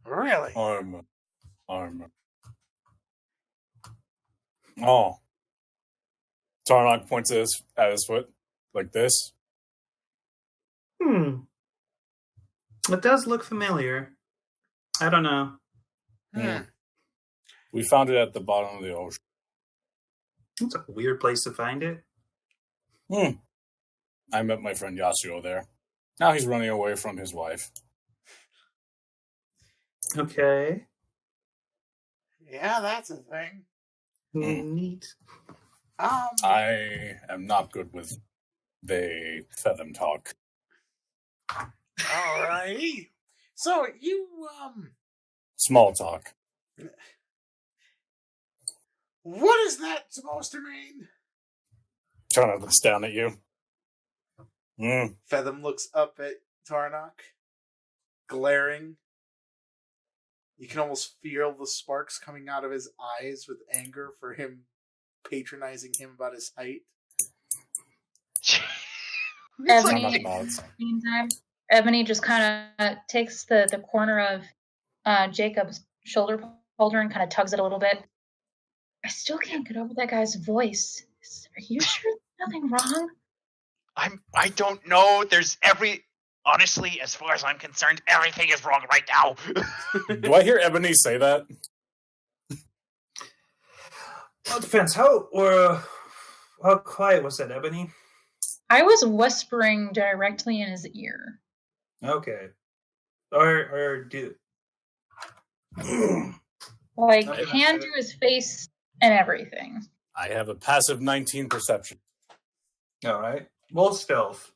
Really? Armor. Oh. Tarnock points at his foot like this. It does look familiar. I don't know. We found it at the bottom of the ocean. It's a weird place to find it. I met my friend Yasuo there. Now he's running away from his wife. Okay. Yeah, that's a thing. Neat. I am not good with the Fethoum talk. Alrighty. So you Small talk. what is that supposed to mean? Tarnock looks down at you. Fethoum looks up at Tarnock, glaring. You can almost feel the sparks coming out of his eyes with anger for him patronizing him about his height. Ebony, meantime, Ebony just kind of takes the corner of Jacob's shoulder holder and kind of tugs it a little bit. I still can't get over that guy's voice. Are you sure there's nothing wrong? I don't know. Honestly, as far as I'm concerned, everything is wrong right now. Do I hear Ebony say that? Well, it depends. How quiet was that, Ebony? I was whispering directly in his ear. Okay. Or do like hand to his face and everything. I have a passive 19 perception. All right. Roll stealth.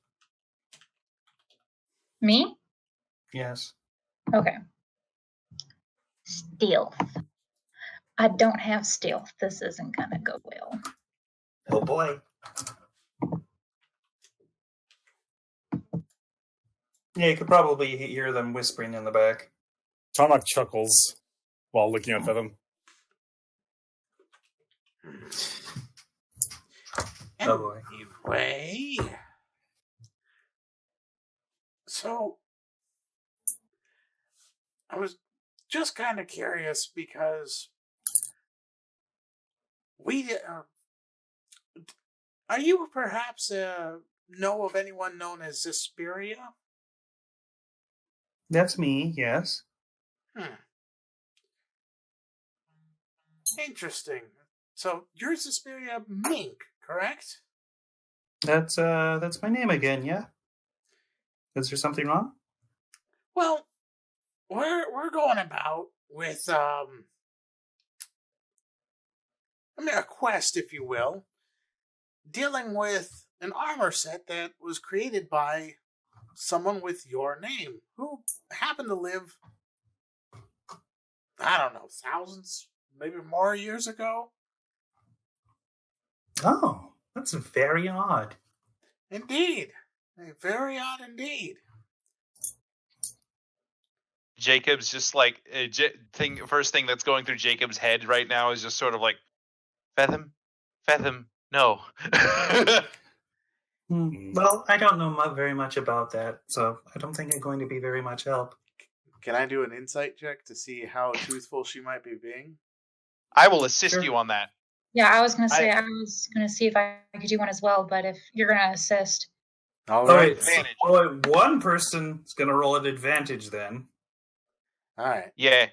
Me? Yes. Okay. Stealth. I don't have stealth. This isn't gonna go well. Oh boy. Yeah, you could probably hear them whispering in the back. Tarnock chuckles while looking at Fethoum. Oh boy. Anyway. So, I was just kind of curious because are you perhaps know of anyone known as Zesperia? That's me, yes. Interesting. So you're Zesperia Mink, correct? That's my name again, yeah? Is there something wrong? Well, we're going about with a quest, if you will, dealing with an armor set that was created by someone with your name who happened to live, I don't know, thousands, maybe more years ago. Oh, that's very odd. Indeed. Very odd indeed. Jacob's just like first thing that's going through Jacob's head right now is just sort of like, Fethoum, no. Well, I don't know very much about that, so I don't think I'm going to be very much help. Can I do an insight check to see how truthful she might be being? I will assist you on that. Yeah, I was going to say, I was going to see if I could do one as well, but if you're going to assist. All right. So one person is going to roll an advantage then. All right. Yeah.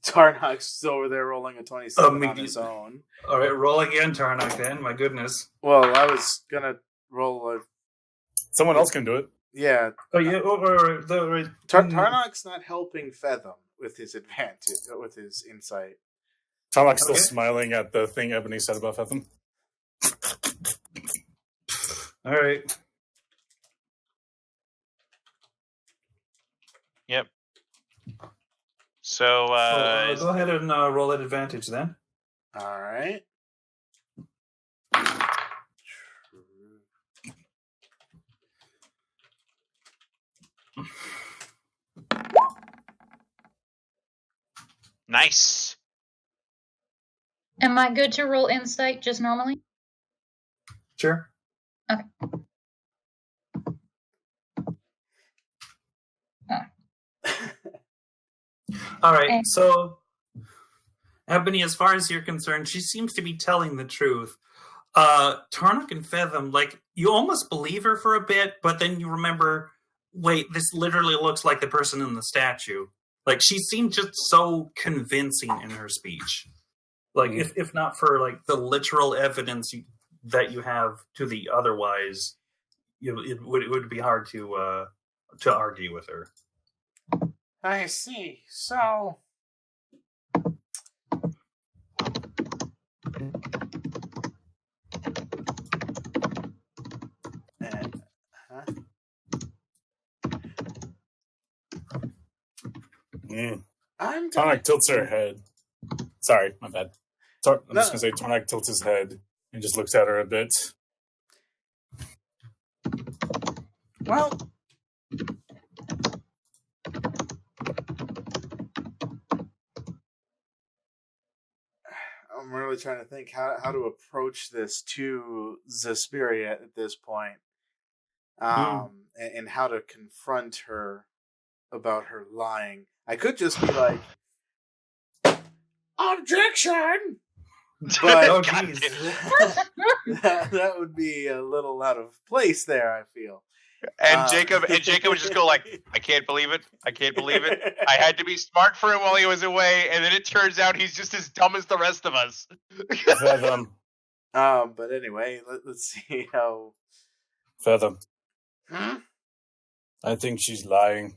Tarnock's over there rolling a 27 on his own. All right, roll again, Tarnock, then. My goodness. Well, I was going to roll a... Someone else can do it. Yeah. Oh, yeah. Tarnock's not helping Fethoum with his advantage, with his insight. Tarnock's still smiling at the thing Ebony said about Fethoum. All right. Yep. So, go ahead and roll at advantage then. All right. Nice. Am I good to roll insight just normally? Sure. Okay. All right, so Ebony, as far as you're concerned, she seems to be telling the truth. Tarnock and Fethoum, like, you almost believe her for a bit, but then you remember, wait, this literally looks like the person in the statue. Like, she seemed just so convincing in her speech. Like, if not for, like, the literal evidence that you have to the otherwise, it would be hard to argue with her. I see. So... Tarnock tilts her head. Sorry, my bad. I'm just going to say Tarnock tilts his head and just looks at her a bit. Well... I'm really trying to think how to approach this to Zesperia at this point. And how to confront her about her lying. I could just be like, objection! But Oh, God jeez. that would be a little out of place there, I feel. And Jacob would just go like, I can't believe it. I can't believe it. I had to be smart for him while he was away, and then it turns out he's just as dumb as the rest of us. Fethoum. But anyway, let's see how... Fethoum. Hmm? I think she's lying.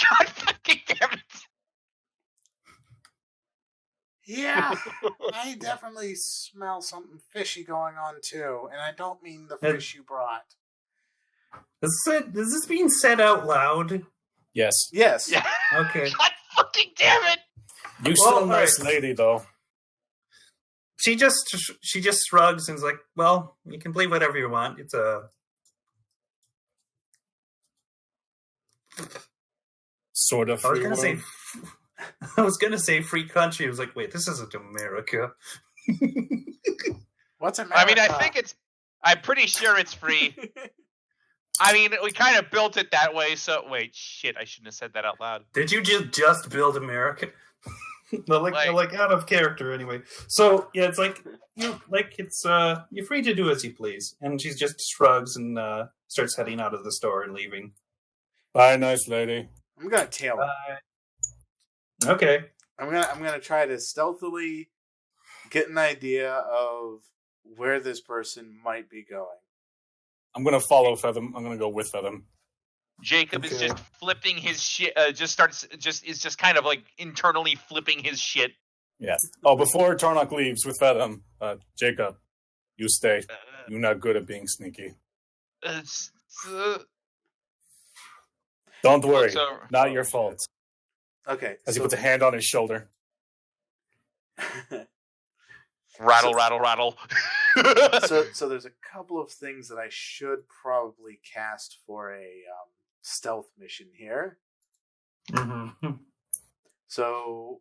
God fucking damn it. Yeah, I definitely smell something fishy going on too, and I don't mean the fish you brought. Is this being said out loud? Yes. Yes. Yeah. Okay. God fucking damn it. You Well, still a nice lady, though. She just shrugs and is like, "Well, you can believe whatever you want. It's a Sort of I was free gonna say, world. I was gonna say free country. I was like, wait, this isn't America. What's America? I mean, I'm pretty sure it's free. I mean, we kind of built it that way, so... Wait, shit, I shouldn't have said that out loud. Did you just build America? No, like out of character anyway. So yeah, it's like you're free to do as you please. And she just shrugs and starts heading out of the store and leaving. Bye, nice lady. I'm gonna tail him. Okay. I'm gonna try to stealthily get an idea of where this person might be going. I'm gonna follow Fethoum. I'm gonna go with Fethoum. Jacob is Okay. just flipping his shit. Is just kind of like internally flipping his shit. Yeah. Oh, before Tarnock leaves with Fethoum, Jacob, you stay. You're not good at being sneaky. Don't worry. So- Not your fault. Okay. As he puts a hand on his shoulder. Rattle, rattle, rattle. so there's a couple of things that I should probably cast for a stealth mission here. Mm-hmm. So,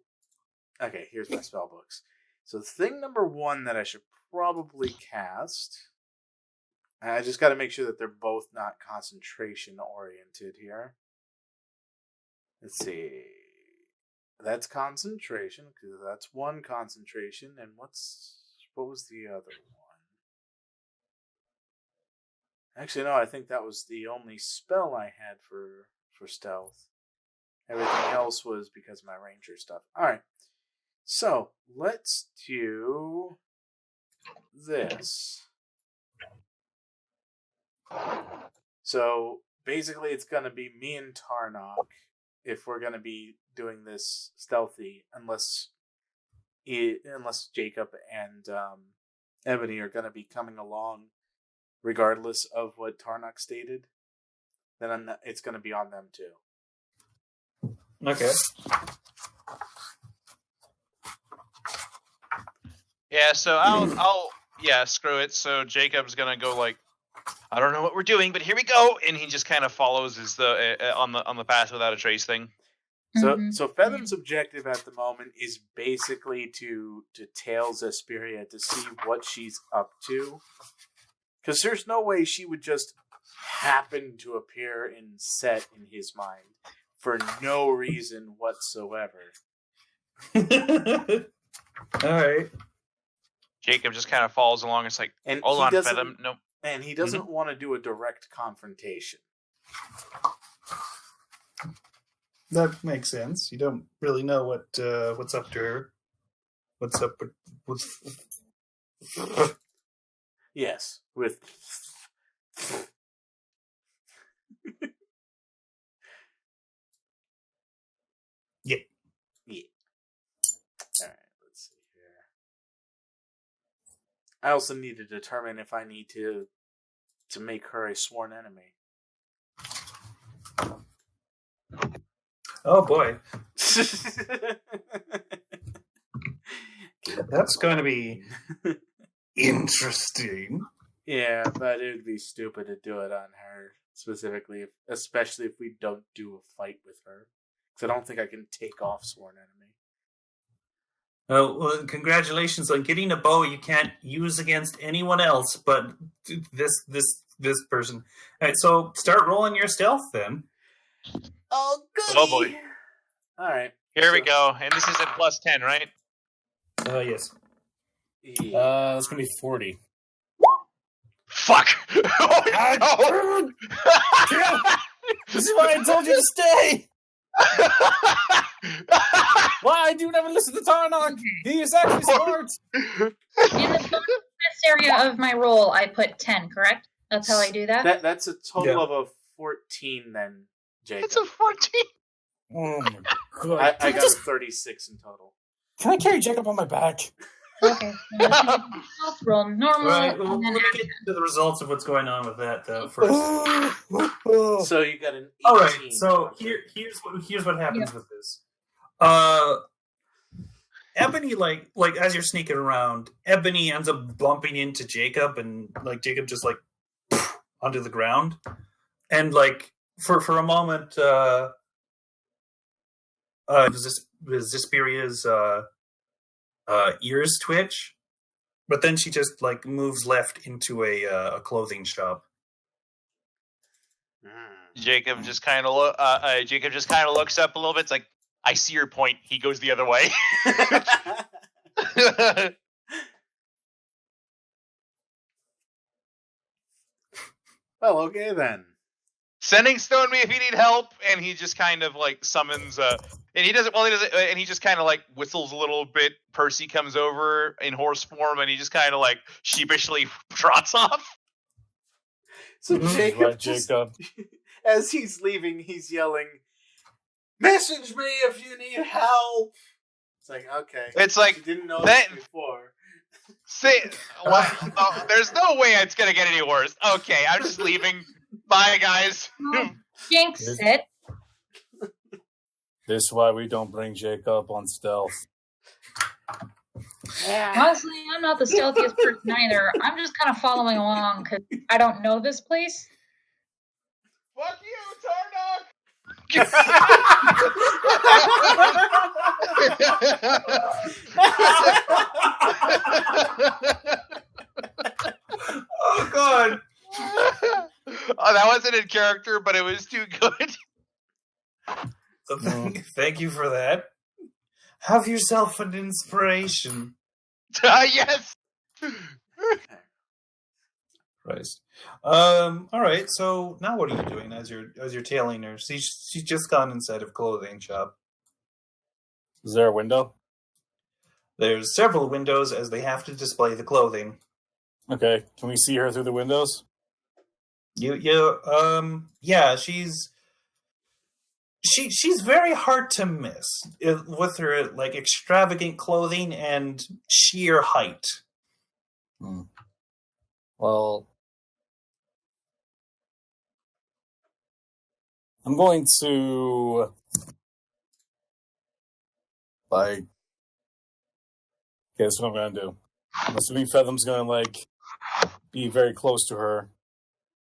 okay, here's my spell books. So thing number one that I should probably cast, I just got to make sure that they're both not concentration oriented here. Let's see. That's concentration, because that's one concentration, and what was the other one? Actually, no, I think that was the only spell I had for stealth. Everything else was because of my ranger stuff. Alright, so let's do this. So basically it's going to be me and Tarnock if we're going to be doing this stealthy, unless Jacob and Ebony are going to be coming along regardless of what Tarnock stated, then it's going to be on them too. Okay. Yeah, so I'll screw it. So Jacob's gonna go like, I don't know what we're doing, but here we go, and he just kind of follows on the path without a trace thing. So Mhm. so Fethoum's objective at the moment is basically to tail Zesperia to see what she's up to, because there's no way she would just happen to appear in set in his mind for no reason whatsoever. All right. Jacob just kind of follows along. It's like, And hold he on, doesn't- Fethoum. Nope. And he doesn't want to do a direct confrontation. That makes sense. You don't really know what's up to her. What's up with Yes, with Yeah. Yeah. All right, let's see here. I also need to determine if I need to make her a sworn enemy. Oh boy, that's going to be interesting. Yeah, but it would be stupid to do it on her specifically, especially if we don't do a fight with her. Because I don't think I can take off sworn enemy. Oh, well, congratulations on getting a bow you can't use against anyone else but this person. All right, so start rolling your stealth then. Oh, goody. Oh, boy. All right. Here we go. And this is at plus 10, right? Yes. Yeah. That's gonna be 40. Fuck! Oh, no! This is why I told you to stay. Why do you never listen to Tarnock? He is actually smart. In the bonus area of my roll, I put 10, correct? That's how I do that? That's a total of a 14 then, Jacob. It's a 14. Oh my god. I got a 36 in total. Can I carry Jacob on my back? Okay. Health roll normal. Right. Well, and let then me get to the results of what's going on with that first. So you got an 18. All right. So here's what happens with this. Ebony, like as you're sneaking around, Ebony ends up bumping into Jacob, and like Jacob just like onto the ground, and like for a moment, Zisperia's ears twitch, but then she just like moves left into a clothing shop. Jacob just kind of looks up a little bit. It's like, I see your point. He goes the other way. Well, okay then. Sending Stone me if you need help, and he just kind of like summons and he doesn't and he just kind of like whistles a little bit. Percy comes over in horse form, and he just kind of like sheepishly trots off. So Jacob, Jacob. As he's leaving, he's yelling, "Message me if you need help." It's like, okay. It's like, you didn't know that, this before. There's no way it's gonna get any worse. Okay, I'm just leaving. Bye, guys. Jinx it. This is why we don't bring Jacob on stealth. Honestly, I'm not the stealthiest person either. I'm just kind of following along because I don't know this place. Fuck you, Oh God! Oh, that wasn't in character, but it was too good. So thank you for that. Have yourself an inspiration. Yes. Christ. All right. So now, what are you doing as you're tailing her? She's just gone inside of clothing shop. Is there a window? There's several windows as they have to display the clothing. Okay. Can we see her through the windows? Yeah. She's very hard to miss with her like extravagant clothing and sheer height. Well, I'm going to like. Okay, that's what I'm gonna do. I'm assuming Fethoum's gonna like be very close to her,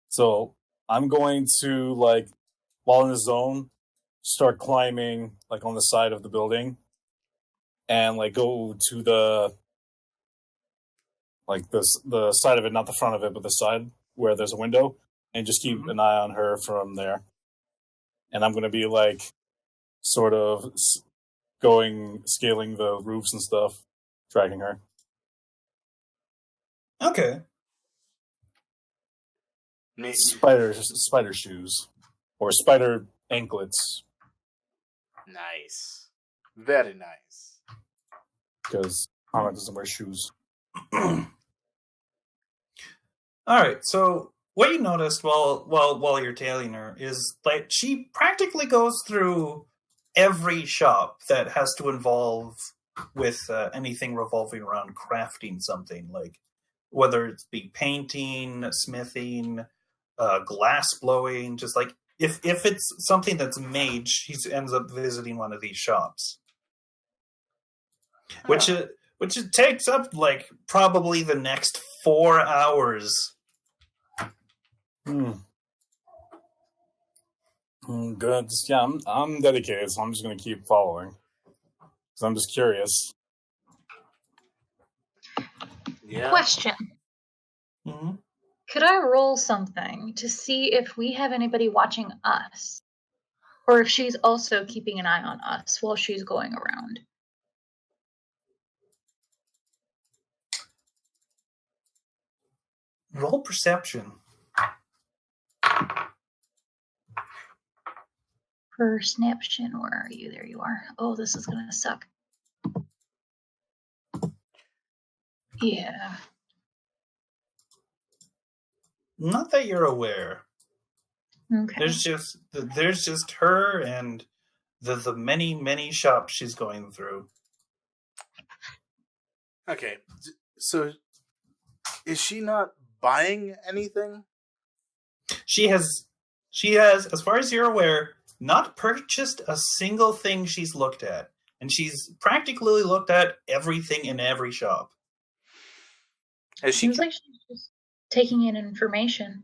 so I'm going to like, while in the zone, start climbing like on the side of the building, and like go to the like the side of it, not the front of it, but the side where there's a window, and just keep an eye on her from there. And I'm gonna be like, sort of scaling the roofs and stuff, tracking her. Okay. Spider shoes or spider anklets. Nice, very nice. Because Tarnock doesn't wear shoes. All right. So what you noticed while you're tailing her is like she practically goes through every shop that has to involve with anything revolving around crafting something, like whether it's be painting, smithing, glass blowing, just like if it's something that's made, she ends up visiting one of these shops, which it takes up like probably the next 4 hours. Good. Yeah, I'm dedicated, so I'm just gonna keep following. Because I'm just curious. Yeah. Question. Mm-hmm. Could I roll something to see if we have anybody watching us? or if she's also keeping an eye on us while she's going around. Roll perception. Perception, where are you? There you are. Oh, this is gonna suck. Yeah. Not that you're aware. Okay. There's just her and the many shops she's going through. Okay, so is she not buying anything? She has, as far as you're aware, not purchased a single thing she's looked at. And she's practically looked at everything in every shop. Seems like she's just taking in information.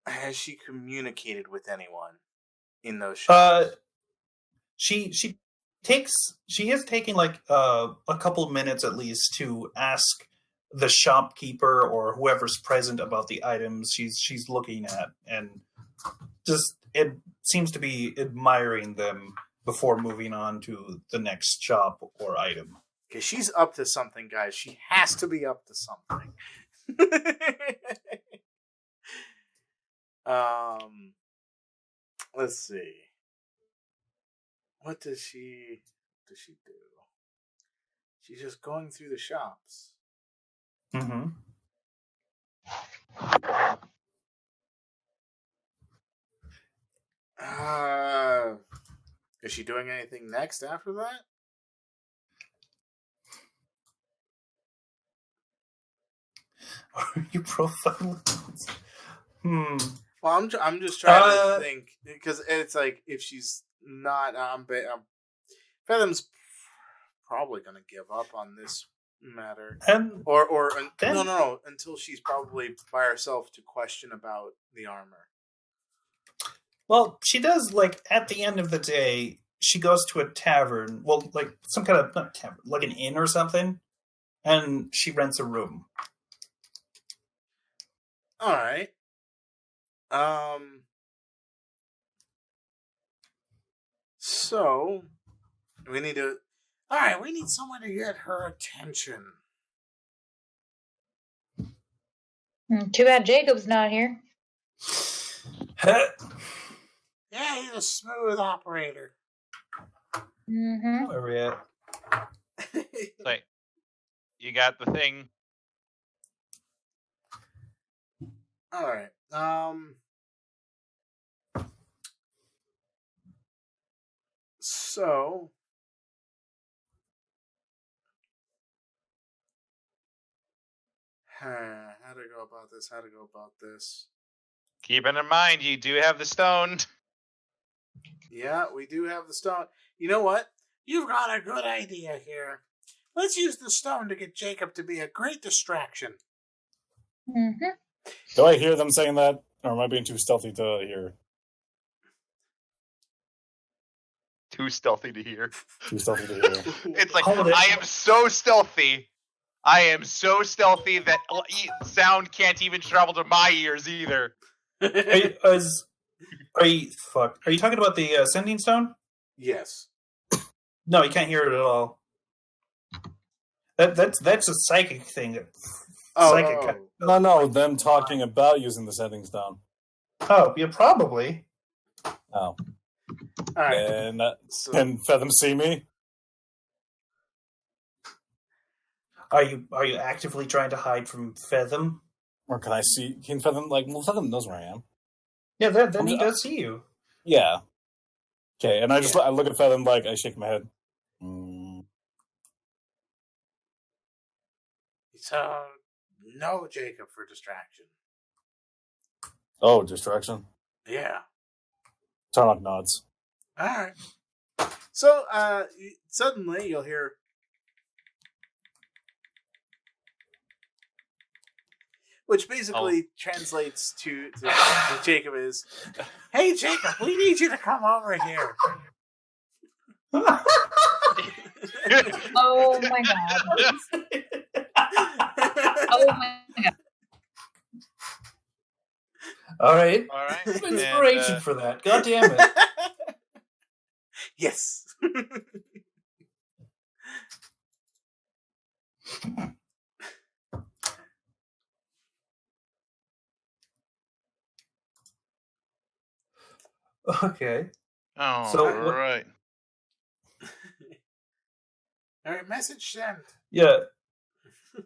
Has she communicated with anyone in those shops? She is taking like a couple minutes at least to ask the shopkeeper or whoever's present about the items she's looking at, and just it seems to be admiring them before moving on to the next shop or item. Okay, she's up to something, guys. She has to be up to something. Let's see. What does she do? She's just going through the shops. Mm-hmm. Is she doing anything next after that? Are you profiling? Well, I'm just trying to think, because it's like if she's not, Fethoum's probably going to give up on this matter, no, until she's probably by herself to question about the armor. Well, she does, like, at the end of the day, she goes to a tavern, well, like, some kind of, not tavern, like an inn or something, and she rents a room. Alright. So, we need someone to get her attention. Too bad Jacob's not here. Yeah, he's a smooth operator. Mm-hmm. Where are we at? Like, you got the thing. Alright. So, how to go about this? Keeping in mind, you do have the stone. Yeah, we do have the stone. You know what? You've got a good idea here. Let's use the stone to get Jacob to be a great distraction. Mm-hmm. Do I hear them saying that? Or am I being too stealthy to hear? Too stealthy to hear. Too stealthy to hear. It's like, I am so stealthy. I am so stealthy that sound can't even travel to my ears either. Are you talking about the sending stone? Yes. No, you can't hear it at all. That's a psychic thing. No, them talking about using the settings down. Oh, yeah, probably. Oh. Alright. And can Fethoum see me? Are you actively trying to hide from Fethoum? Or can I see? Can Fethoum, Fethoum knows where I am. Yeah, then he does see you. Yeah. Okay, and I look at Fethoum, I shake my head. So, no Jacob for distraction. Oh, distraction? Yeah. Tarnock nods. Alright. So, suddenly you'll hear... Which basically translates to Jacob is, "Hey Jacob, we need you to come over here." Oh my god. Oh my god. All right. All right. Inspiration for that. God damn it. Yes. Okay. Oh, So what- right. All right, message sent. Yeah.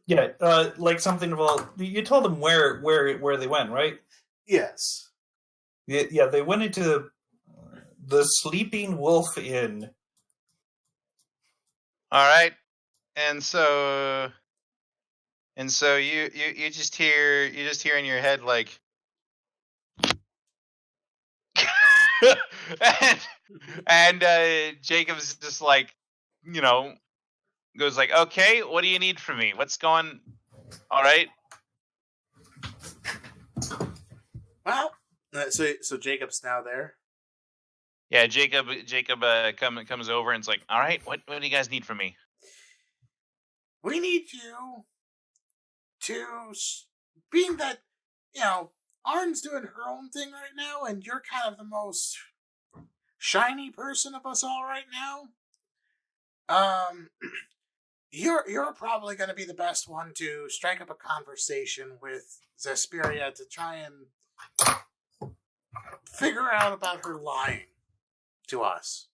Yeah. Like something about you told them where they went, right? Yes. Yeah. They went into the Sleeping Wolf Inn. All right. And so you just hear in your head like and Jacob's just like, goes like, okay, what do you need from me? What's going? All right. Well, so Jacob's now there. Yeah, Jacob comes over and is like, all right, what do you guys need from me? We need you to, being that, Aryn's doing her own thing right now, and you're kind of the most shiny person of us all right now. You're probably going to be the best one to strike up a conversation with Zesperia to try and figure out about her lying to us.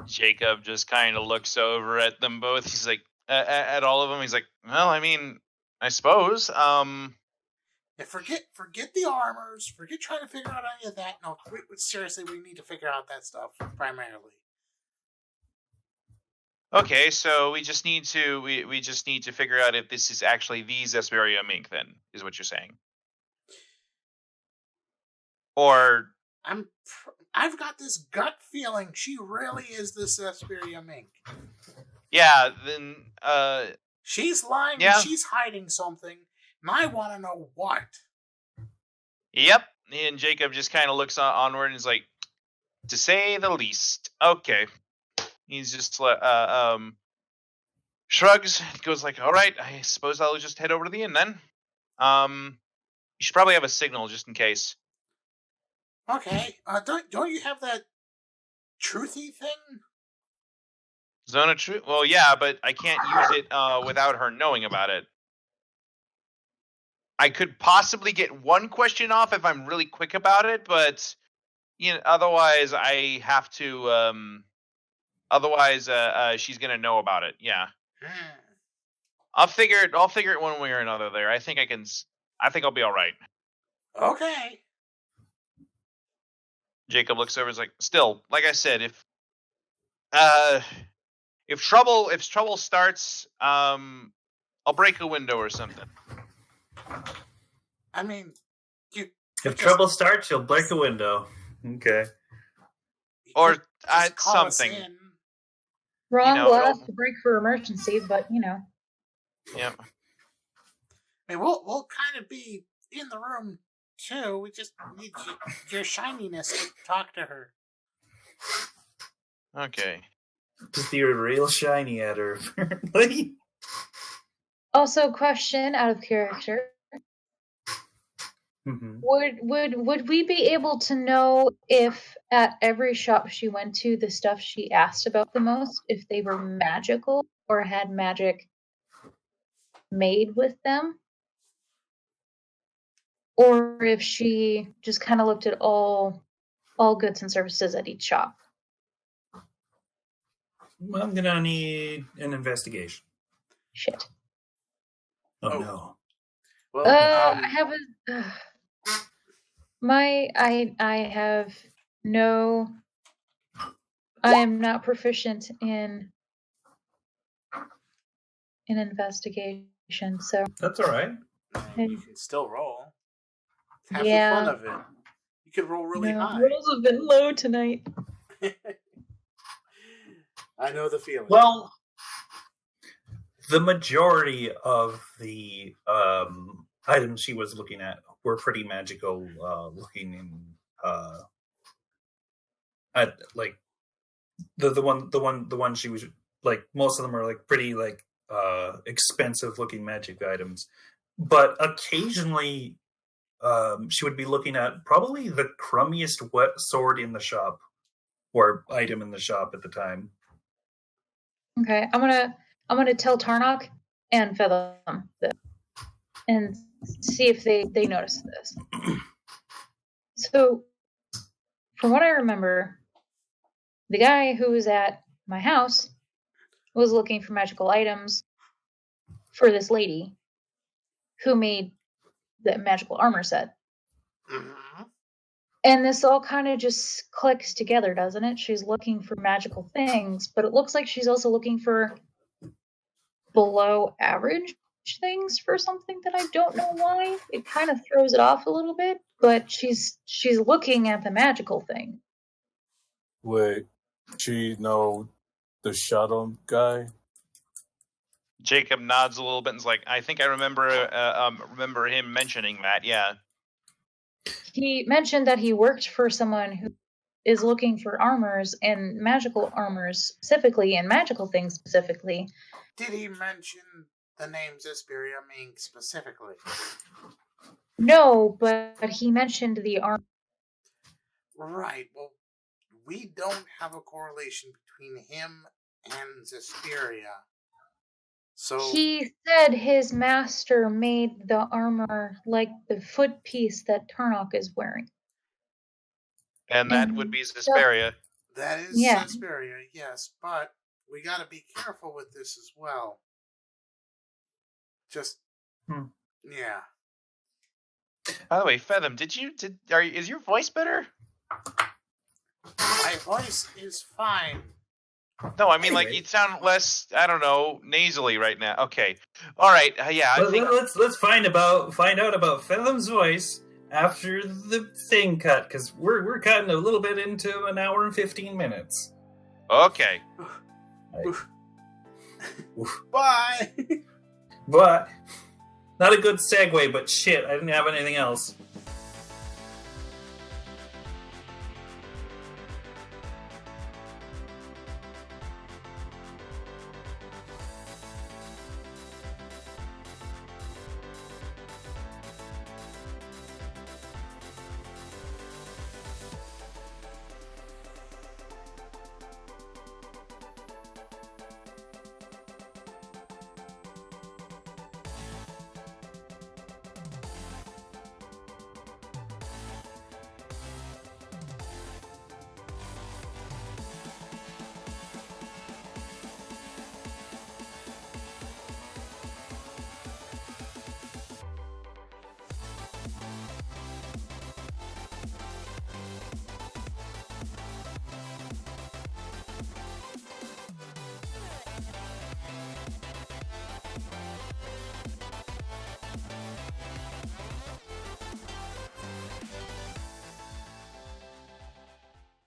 Jacob just kind of looks over at them both. He's like, at all of them. He's like, well, I mean, I suppose. Yeah, forget the armors. Forget trying to figure out any of that. No, seriously, we need to figure out that stuff primarily. Okay, so we just need to we just need to figure out if this is actually the Zesperia mink. Then is what you're saying, or I've got this gut feeling she really is the Zesperia mink. Yeah, then she's lying. Yeah. And she's hiding something, and I want to know what. Yep. And Jacob just kind of looks onward and is like, to say the least. Okay. He's just shrugs, goes like, all right, I suppose I'll just head over to the inn then. You should probably have a signal just in case. Okay. Don't you have that truthy thing? Zone of truth? Well, yeah, but I can't use it without her knowing about it. I could possibly get one question off if I'm really quick about it, but otherwise I have to. Otherwise, she's gonna know about it. Yeah, I'll figure it one way or another. There, I think I'll be all right. Okay. Jacob looks over. And is like, still, like I said, if trouble starts, I'll break a window or something. I mean, if trouble starts, you'll break a window. Okay. Or call us something. in. Wrong glass to break for emergency, but Yeah. I mean, we'll kind of be in the room too. We just need your shininess to talk to her. Okay. Just be real shiny at her. Also, question out of character. Mm-hmm. Would we be able to know if at every shop she went to, the stuff she asked about the most, if they were magical or had magic made with them? Or if she just kind of looked at all goods and services at each shop? Well, I'm gonna need an investigation. Shit. Oh no. Well, I have I am not proficient in investigation, so That's all right. you can still roll. Have Yeah. the fun of it. You could roll really high. Rolls have been low tonight. I know the feeling. Well, the majority of the items she was looking at were pretty magical looking, and at like the one she was like, most of them are like pretty like expensive looking magic items, but occasionally she would be looking at probably the crummiest wet sword in the shop. or item in the shop at the time. Okay, I'm gonna tell Tarnock and Fethoum this and see if they notice this. So, from what I remember, the guy who was at my house was looking for magical items for this lady who made the magical armor set. Mm-hmm. And this all kind of just clicks together, doesn't it? She's looking for magical things, but it looks like she's also looking for below average things for something that I don't know why. It kind of throws it off a little bit, but she's looking at the magical thing. Wait, she know the shuttle guy? Jacob nods a little bit and is like, I think I remember him mentioning that, yeah. He mentioned that he worked for someone who is looking for armors and magical armors specifically and magical things specifically. Did he mention the name Zesperia Ming specifically? No, but he mentioned the armor. Right, well, we don't have a correlation between him and Zesperia. So He said his master made the armor like the foot piece that Tarnock is wearing. And that would be Zesperia. that is Zesperia, yes, but we gotta be careful with this as well. Just, yeah. By the way, Fethoum, is your voice better? My voice is fine. No, I mean, like, you sound less, I don't know, nasally right now. Okay. All right. Yeah, I think... Let's find out about Fethoum's voice after the thing cut, because we're cutting a little bit into an hour and 15 minutes. Okay. Bye! But, not a good segue, but shit, I didn't have anything else.